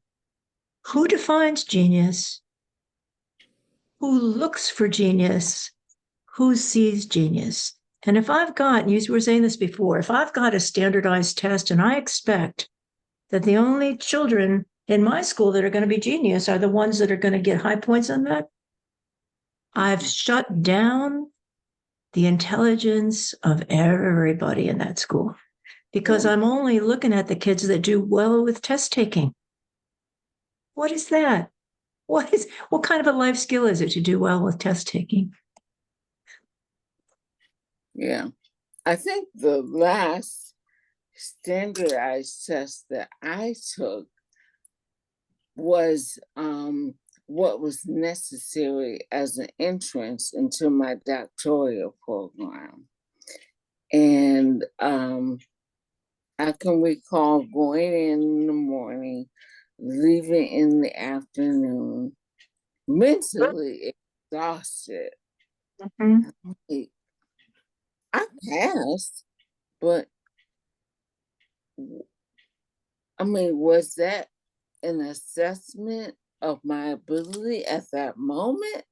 Who defines genius? Who looks for genius? Who sees genius? And if I've got, and you were saying this before, if I've got a standardized test and I expect that the only children in my school that are going to be genius are the ones that are going to get high points on that, I've shut down the intelligence of everybody in that school because Yeah. I'm only looking at the kids that do well with test taking. What is that? What kind of a life skill is it to do well with test taking? Yeah. I think the last standardized test that I took was what was necessary as an entrance into my doctoral program. And I can recall going in the morning, leaving in the afternoon, mentally exhausted. Mhm. Like, I passed, but I mean, was that an assessment of my ability at that moment?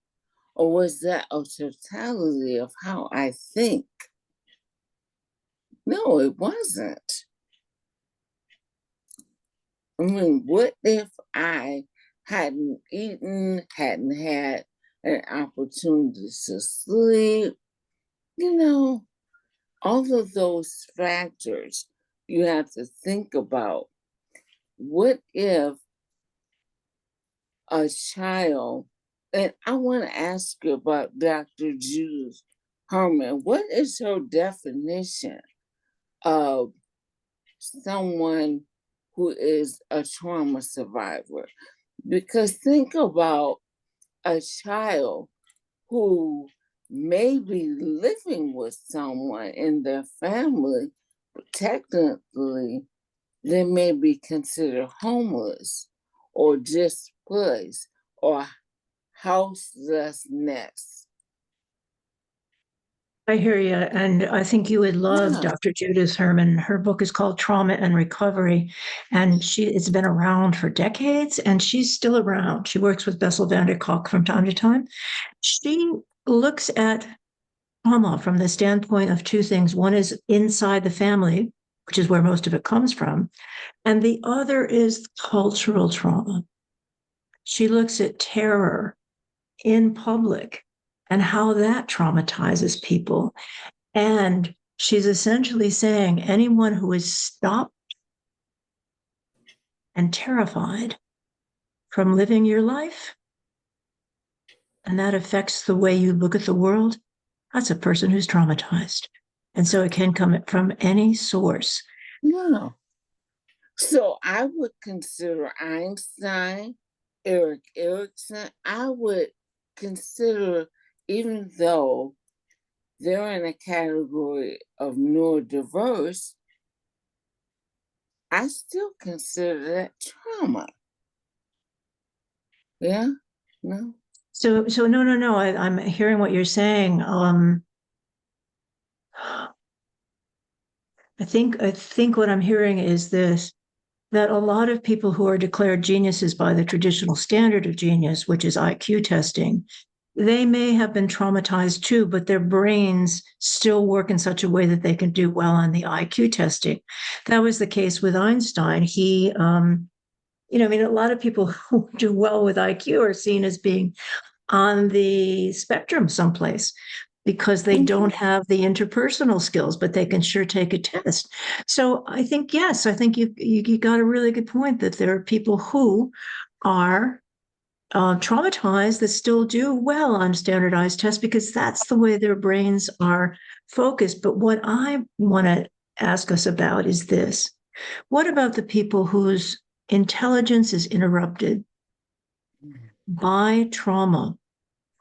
Or was that a totality of how I think? No, it wasn't. I mean, what if I hadn't eaten, hadn't had an opportunity to sleep? You know, all of those factors you have to think about. What if a child, and I want to ask you about Dr. Judith Herman. What is her definition of someone who is a trauma survivor? Because think about a child who may be living with someone in their family, but technically they may be considered homeless or displaced or houselessness. I hear you. And I think you would love Yeah. Dr. Judith Herman. Her book is called Trauma and Recovery. And it's been around for decades and she's still around. She works with Bessel van der Kolk from time to time. She looks at trauma from the standpoint of two things. One is inside the family, which is where most of it comes from. And the other is cultural trauma. She looks at terror in public and how that traumatizes people. And she's essentially saying anyone who is stopped and terrified from living your life, and that affects the way you look at the world, that's a person who's traumatized. And so it can come from any source. No. So I would consider Einstein, Eric Erickson, I would consider, even though they're in a category of neurodiverse, I still consider that trauma. Yeah? No? So no. I'm hearing what you're saying. I think what I'm hearing is this, that a lot of people who are declared geniuses by the traditional standard of genius, which is IQ testing, they may have been traumatized too, but their brains still work in such a way that they can do well on the IQ testing. That was the case with Einstein. He, a lot of people who do well with IQ are seen as being on the spectrum someplace because they don't have the interpersonal skills, but they can sure take a test. So I think, yes, I think you got a really good point that there are people who are traumatized that still do well on standardized tests because that's the way their brains are focused. But what I want to ask us about is this. What about the people whose intelligence is interrupted by trauma?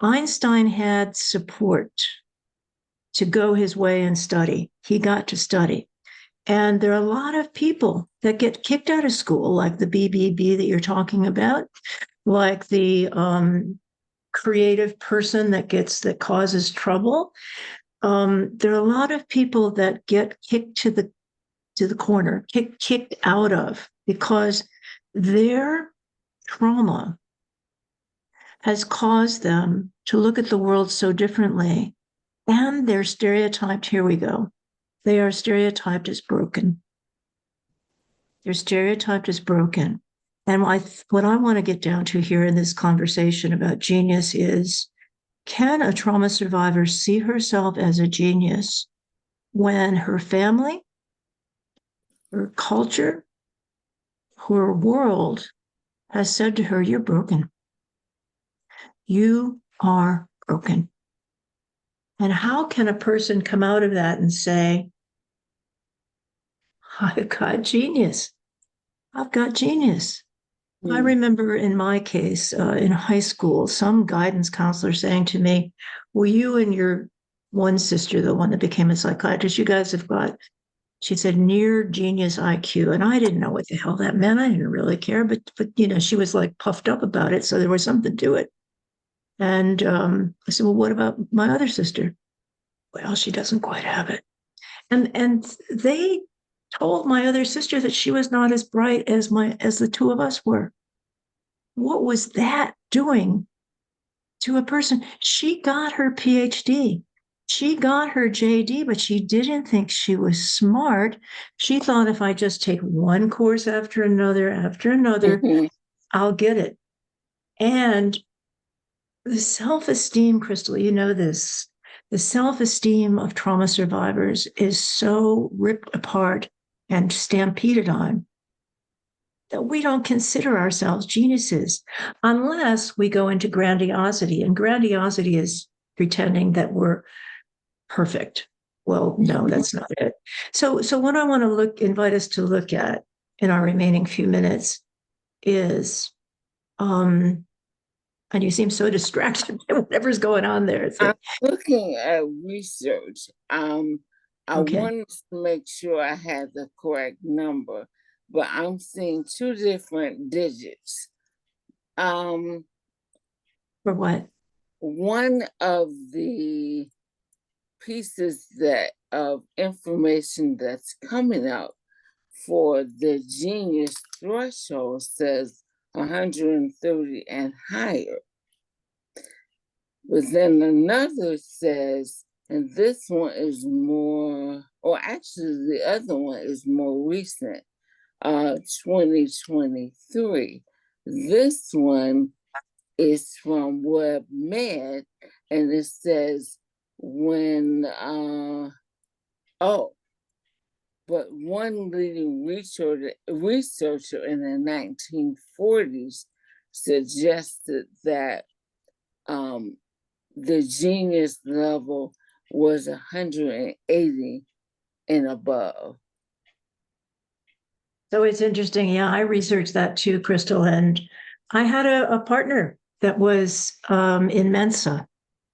Einstein had support to go his way and study. He got to study. And there are a lot of people that get kicked out of school, like the BBB that you're talking about, like the creative person that causes trouble. There are a lot of people that get kicked to the corner, kicked out of because their trauma has caused them to look at the world so differently. And they're stereotyped. Here we go. They are stereotyped as broken. They're stereotyped as broken. And what I want to get down to here in this conversation about genius is, can a trauma survivor see herself as a genius when her family, her culture, her world has said to her, you're broken. You are broken. And how can a person come out of that and say, I've got genius. I've got genius. I remember in my case, in high school, some guidance counselor saying to me, well, you and your one sister, the one that became a psychiatrist, you guys have got, she said, near genius IQ. And I didn't know what the hell that meant. I didn't really care, but she was like puffed up about it. So there was something to it. And I said, well, what about my other sister? Well, she doesn't quite have it. And they told my other sister that she was not as bright as the two of us were. What was that doing to a person? She got her PhD. She got her JD, but she didn't think she was smart. She thought if I just take one course after another, Mhm. I'll get it. And the self-esteem, Crystal, you know this, the self-esteem of trauma survivors is so ripped apart and stampeded on that we don't consider ourselves geniuses unless we go into grandiosity. And grandiosity is pretending that we're perfect. Well, no, that's not it. So what I want to invite us to look at in our remaining few minutes is, and you seem so distracted by whatever's going on there. It's I'm like, looking at research. I okay, wanted to make sure I had the correct number, but I'm seeing two different digits. Um, for what? One of the pieces that of information that's coming out for the genius threshold says 130 and higher. But then another says, and this one is more, or actually the other one is more recent, 2023. This one is from WebMed, and it says when, oh, but one leading researcher in the 1940s suggested that um, the genius level was 180 and above. So it's interesting. Yeah, I researched that too, Crystal. And I had a partner that was in Mensa,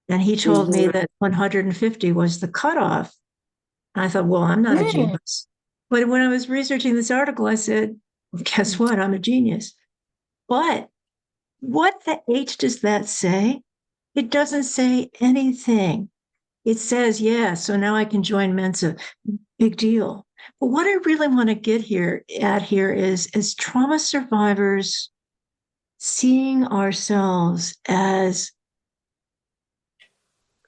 and he told me Mhm. that 150 was the cutoff. I thought, well, I'm not a Mm. genius. But when I was researching this article, I said, well, guess what? I'm a genius. But what the H does that say? It doesn't say anything. It says, yeah, so now I can join Mensa. Big deal. But what I really want to get here at here is as trauma survivors, seeing ourselves as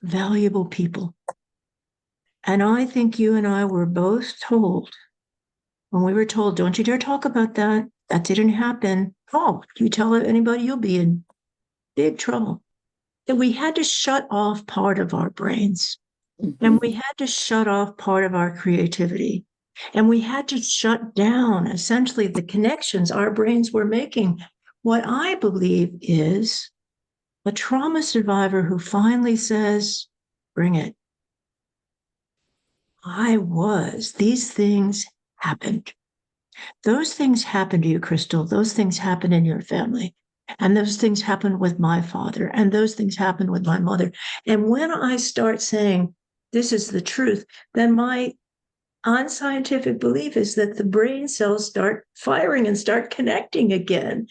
valuable people. And I think you and I were both told when we were told, don't you dare talk about that. That didn't happen. Oh, you tell anybody, you'll be in big trouble. That we had to shut off part of our brains. And Mhm. we had to shut off part of our creativity. And we had to shut down essentially the connections our brains were making. What I believe is a trauma survivor who finally says, bring it. These things happened. Those things happened to you, Crystal. Those things happened in your family. And those things happened with my father. And those things happened with my mother. And when I start saying, this is the truth, then my unscientific belief is that the brain cells start firing and start connecting again.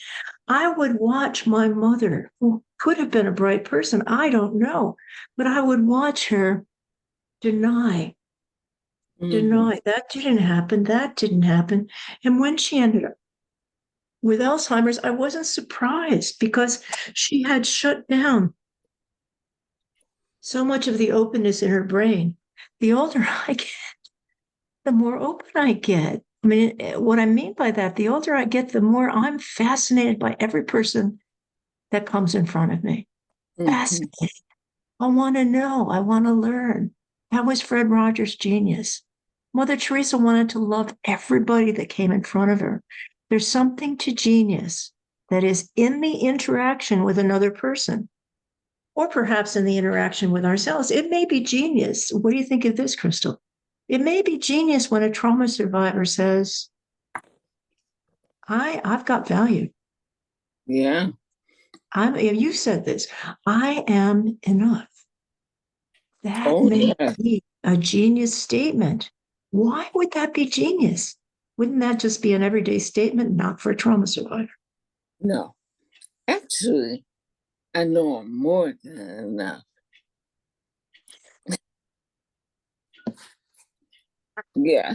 I would watch my mother, who could have been a bright person, I don't know, but I would watch her deny, Mhm. deny that didn't happen, that didn't happen. And when she ended up with Alzheimer's, I wasn't surprised because she had shut down so much of the openness in her brain. The older I get, the more open I get. I mean, what I mean by that, the older I get, the more I'm fascinated by every person that comes in front of me. Mhm. Fascinated. I want to know. I want to learn. That was Fred Rogers' genius. Mother Teresa wanted to love everybody that came in front of her. There's something to genius that is in the interaction with another person, or perhaps in the interaction with ourselves. It may be genius. What do you think of this, Crystal? It may be genius when a trauma survivor says, I've got value. Yeah. You said this, I am enough. That Oh, may yeah. be a genius statement. Why would that be genius? Wouldn't that just be an everyday statement, not for a trauma survivor? No, actually, I know I'm more than enough. Yeah.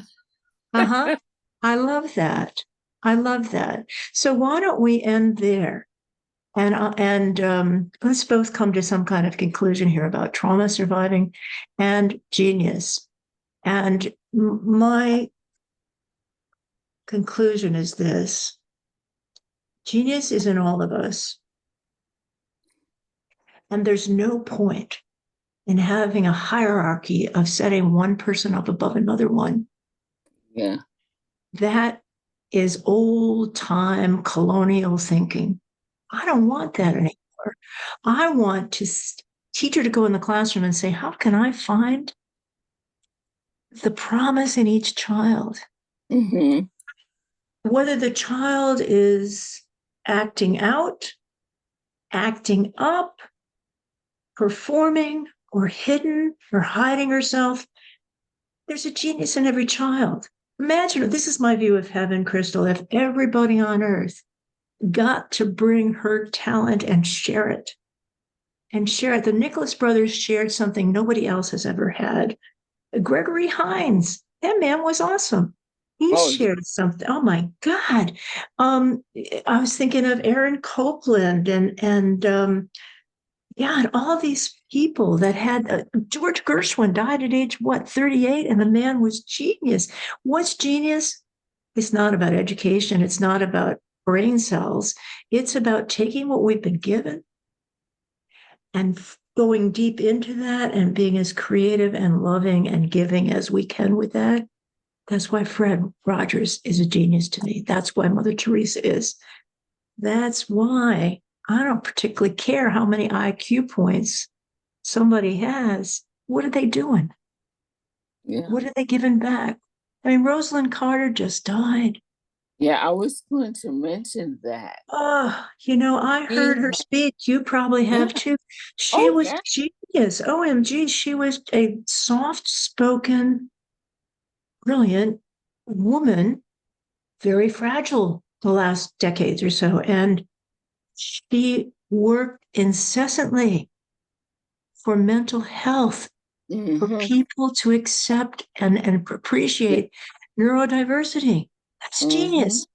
Uh-huh. I love that. I love that. So why don't we end there? And let's both come to some kind of conclusion here about trauma surviving and genius. And my conclusion is this: genius is in all of us. And there's no point in having a hierarchy of setting one person up above another one. Yeah. That is old time colonial thinking. I don't want that anymore. I want to teacher to go in the classroom and say, how can I find the promise in each child? Mm-hmm. Whether the child is acting out, acting up, performing, or hidden, or hiding herself, there's a genius in every child. Imagine, this is my view of heaven, Crystal, if everybody on earth got to bring her talent and share it. And share it. The Nicholas brothers shared something nobody else has ever had. Gregory Hines, that man was awesome. He shared something. Oh my God. I was thinking of Aaron Copland and and all these people that had George Gershwin died at age 38, and the man was genius. What's genius? It's not about education. It's not about brain cells. It's about taking what we've been given and going deep into that and being as creative and loving and giving as we can with that. That's why Fred Rogers is a genius to me. That's why Mother Teresa is. That's why I don't particularly care how many IQ points somebody has. What are they doing? Yeah. What are they giving back? I mean, Rosalind Carter just died. Yeah, I was going to mention that. Oh, I heard her speak. You probably have Yeah. too. She was genius. OMG, she was a soft-spoken, brilliant woman, very fragile the last decades or so. And she worked incessantly for mental health, for Mm-hmm. people to accept and appreciate neurodiversity. That's genius.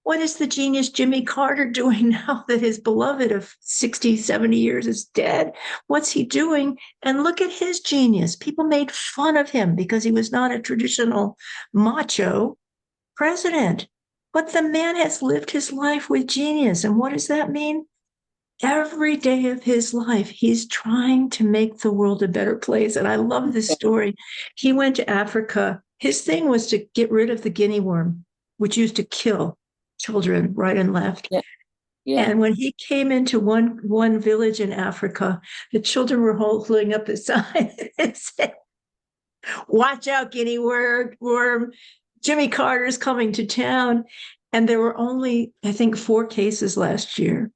What is the genius Jimmy Carter doing now that his beloved of 60, 70 years is dead? What's he doing? And look at his genius. People made fun of him because he was not a traditional macho president. But the man has lived his life with genius. And what does that mean? Every day of his life, he's trying to make the world a better place. And I love this story. He went to Africa. His thing was to get rid of the guinea worm, which used to kill children right and left. Yeah. Yeah. And when he came into one village in Africa, the children were holding up a sign and said, "Watch out, guinea worm. Jimmy Carter's coming to town." And there were only, I think, 4 cases last year.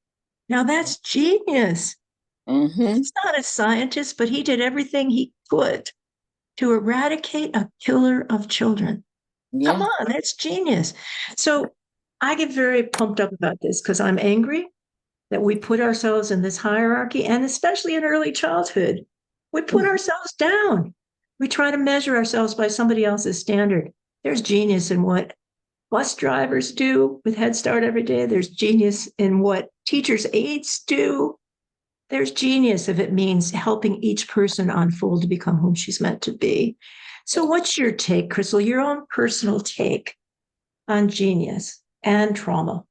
Now that's genius. He's not a scientist, but he did everything he could to eradicate a killer of children. Yeah. Come on, that's genius. So I get very pumped up about this because I'm angry that we put ourselves in this hierarchy, and especially in early childhood, we put ourselves down. We try to measure ourselves by somebody else's standard. There's genius in what bus drivers do with Head Start every day. There's genius in what teachers' aides do. There's genius if it means helping each person unfold to become whom she's meant to be. So, what's your take, Crystal, your own personal take on genius and trauma?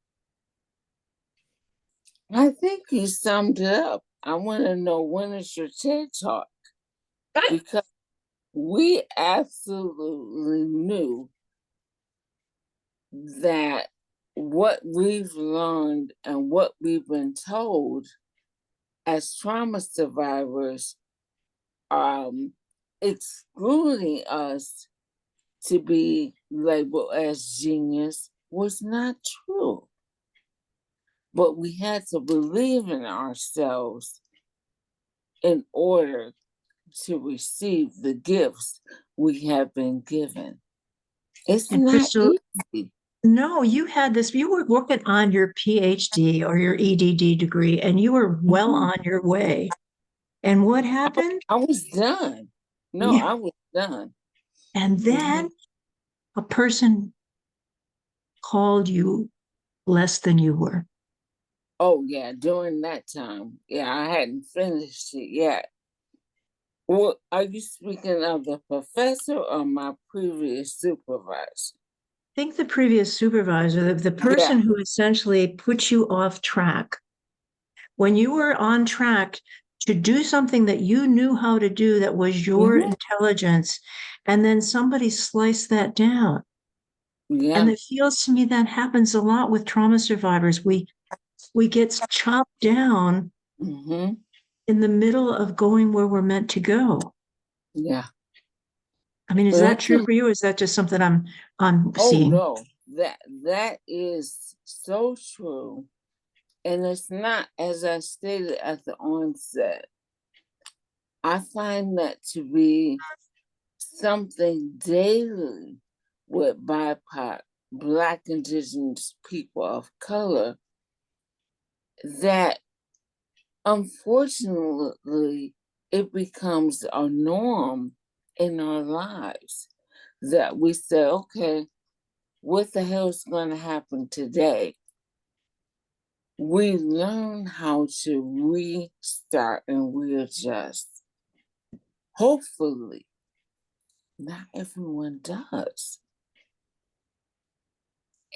I think you summed it up. I want to know, when is your TED Talk? Because we absolutely knew that what we've learned and what we've been told as trauma survivors, excluding us to be labeled as genius, was not true. But we had to believe in ourselves in order to receive the gifts we have been given. It's And not Crystal, easy. no, you were working on your PhD or your EDD degree, and you were well on your way. And what happened? I was done. No, Yeah. I was done. And then a person called you less than you were. Oh yeah, during that time. Yeah, I hadn't finished it yet. Well, are you speaking of the professor or my previous supervisor? I think the previous supervisor, the Yeah. person who essentially put you off track, when you were on track to do something that you knew how to do that was your Hmm. intelligence, and then somebody sliced that down. And Yeah. it feels to me that happens a lot with trauma survivors. We get chopped down Hmm. in the middle of going where we're meant to go. Yeah. I mean, is that That true can, for you? Or is that just something I'm oh seeing? no, that is so true. And it's not, as I stated at the onset, I find that to be something daily with BIPOC, Black, Indigenous people of color, that unfortunately it becomes a norm in our lives that we say, okay, what the hell is going to happen today? We learn how to restart and readjust. Hopefully, not everyone does.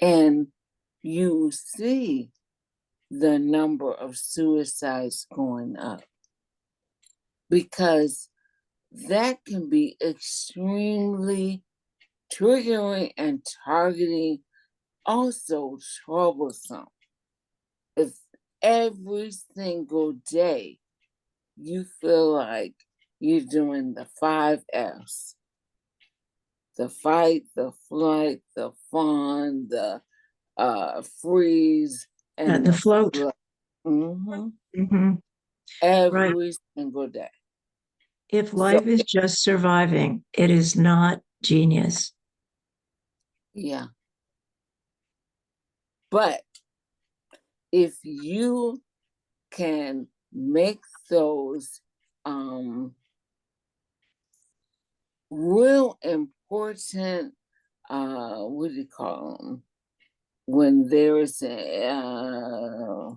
And you see the number of suicides going up because that can be extremely triggering and targeting, also troublesome. If every single day you feel like you're doing the 5 F's, the fight, the flight, the fun, the freeze, and The the float. flood. Hmm. Hmm. Right. Every single day. If So, life is just surviving, it is not genius. yeah. But if you can make those real important, what do you call them? When there is a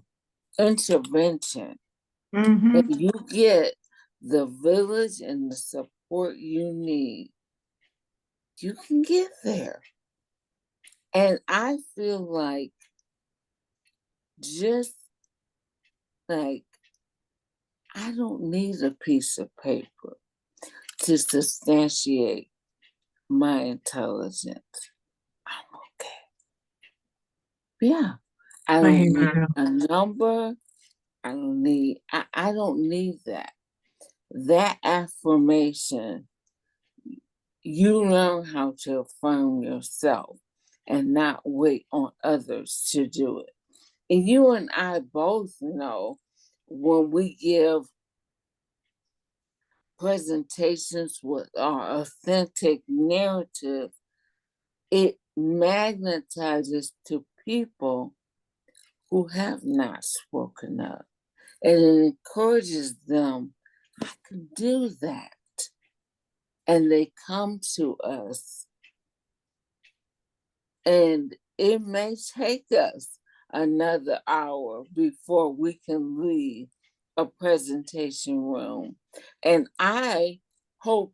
intervention, and Hmm. you get the village and the support you need, you can get there. And I feel like just like I don't need a piece of paper to substantiate my intelligence. I'm okay. Yeah. I I hear don't need you. a number. I don't need that. That affirmation, you learn how to affirm yourself and not wait on others to do it. And you and I both know when we give presentations with our authentic narrative, it magnetizes to people who have not spoken up. And it encourages them, I can do that. And they come to us. And it may take us another hour before we can leave a presentation room. And I hope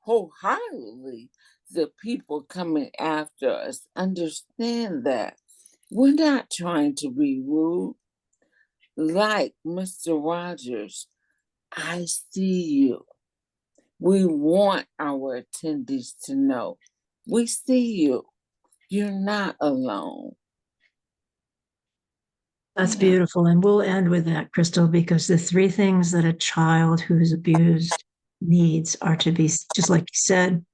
wholeheartedly the people coming after us understand that we're not trying to be rude. Like Mr. Rogers, I see you. We want our attendees to know we see you. You're not alone. That's Yeah. beautiful. And we'll end with that, Crystal, because the three things that a child who's abused needs are to be, just like you said,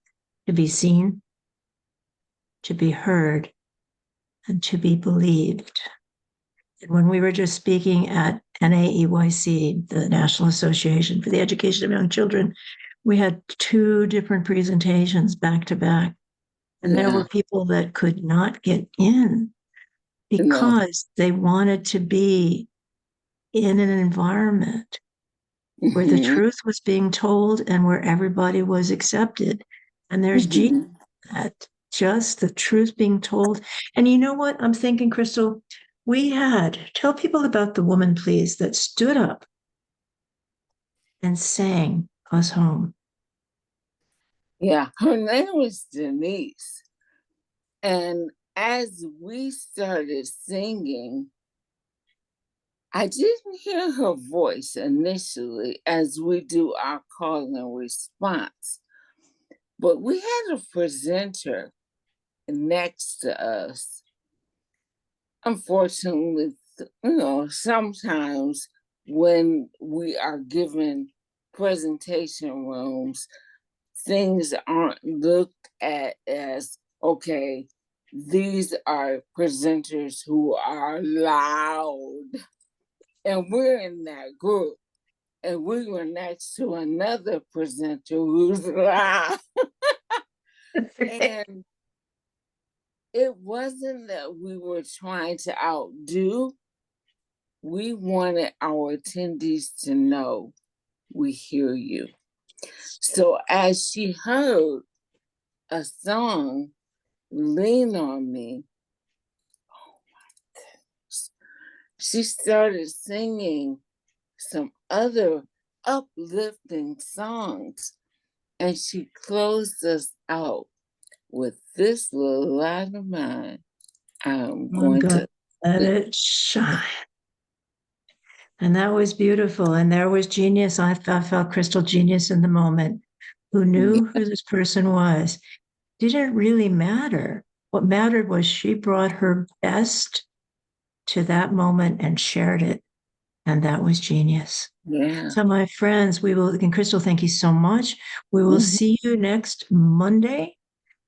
to be seen, to be heard, and to be believed. And when we were just speaking at NAEYC, the National Association for the Education of Young Children, we had two different presentations back to back. And there Yeah. were people that could not get in No. because they wanted to be in an environment where the Hmm. truth was being told and where everybody was accepted. And there's G Hmm. that just the truth being told. And you know what I'm thinking, Crystal? tell people about the woman, please, that stood up and sang us home. Yeah, her name was Denise. And as we started singing, I didn't hear her voice initially as we do our call and response, but we had a presenter next to us. Unfortunately, sometimes when we are given presentation rooms, things aren't looked at as okay, these are presenters who are loud. And we're in that group. And we were next to another presenter who's loud. And it wasn't that we were trying to outdo, we wanted our attendees to know we hear you. So as she heard a song, Lean on Me, oh my goodness, she started singing some other uplifting songs. And she closed us out with this little light of mine. I'm going to let it shine. And that was beautiful. And there was genius. I felt Crystal genius in the moment, who knew who this person was. Didn't really matter. What mattered was she brought her best to that moment and shared it. And that was genius. Yeah. So, my friends, we will, and Crystal, thank you so much. We will see you next Monday.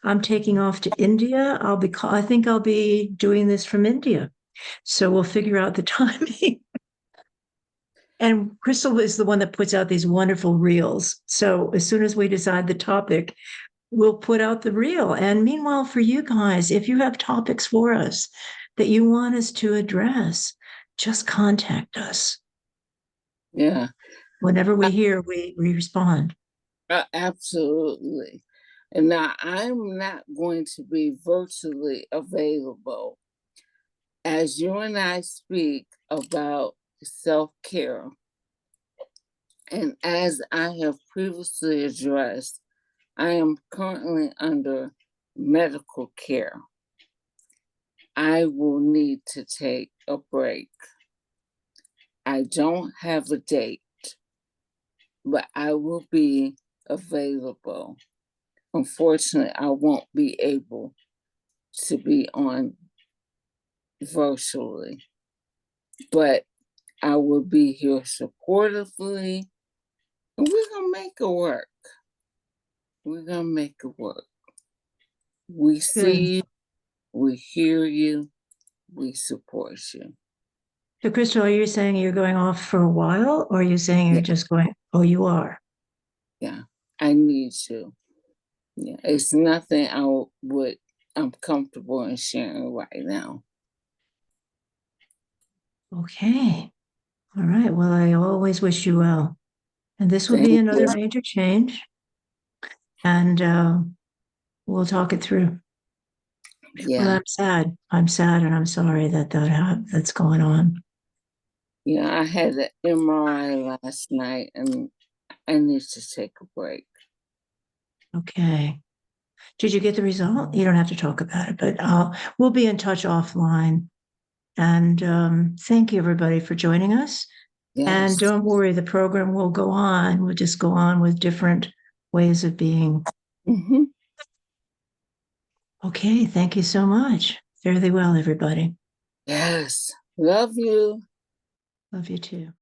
I'm taking off to India. I think I'll be doing this from India. So we'll figure out the timing. And Crystal is the one that puts out these wonderful reels. So as soon as we decide the topic, we'll put out the reel. And meanwhile, for you guys, if you have topics for us that you want us to address, just contact us. Yeah. Whenever we hear, we respond. Absolutely. And now I'm not going to be virtually available as you and I speak about self-care. And as I have previously addressed, I am currently under medical care. I will need to take a break. I don't have a date, but I will be available. Unfortunately, I won't be able to be on virtually, but I will be here supportively, and we're gonna make it work. We're gonna make it work. We see you, we hear you, we support you. So, Crystal, are you saying you're going off for a while, or are you saying you're just going? Oh, you are. Yeah, I need to. Yeah, it's nothing I'm comfortable in sharing right now. Okay. All right. Well, I always wish you well. And this will be Thank another you. major change. And we'll talk it through. Well, Yeah, I'm sad. I'm sad and I'm sorry that's going on. yeah. I had an MRI last night, and I need to take a break. Okay. Did you get the result? You don't have to talk about it, but we'll be in touch offline. And thank you, everybody, for joining us. And Yes. don't worry, the program will go on. We'll just go on with different ways of being. Mm-hmm. Okay. Thank you so much. Fare thee well, everybody. Yes. Love you. Love you too.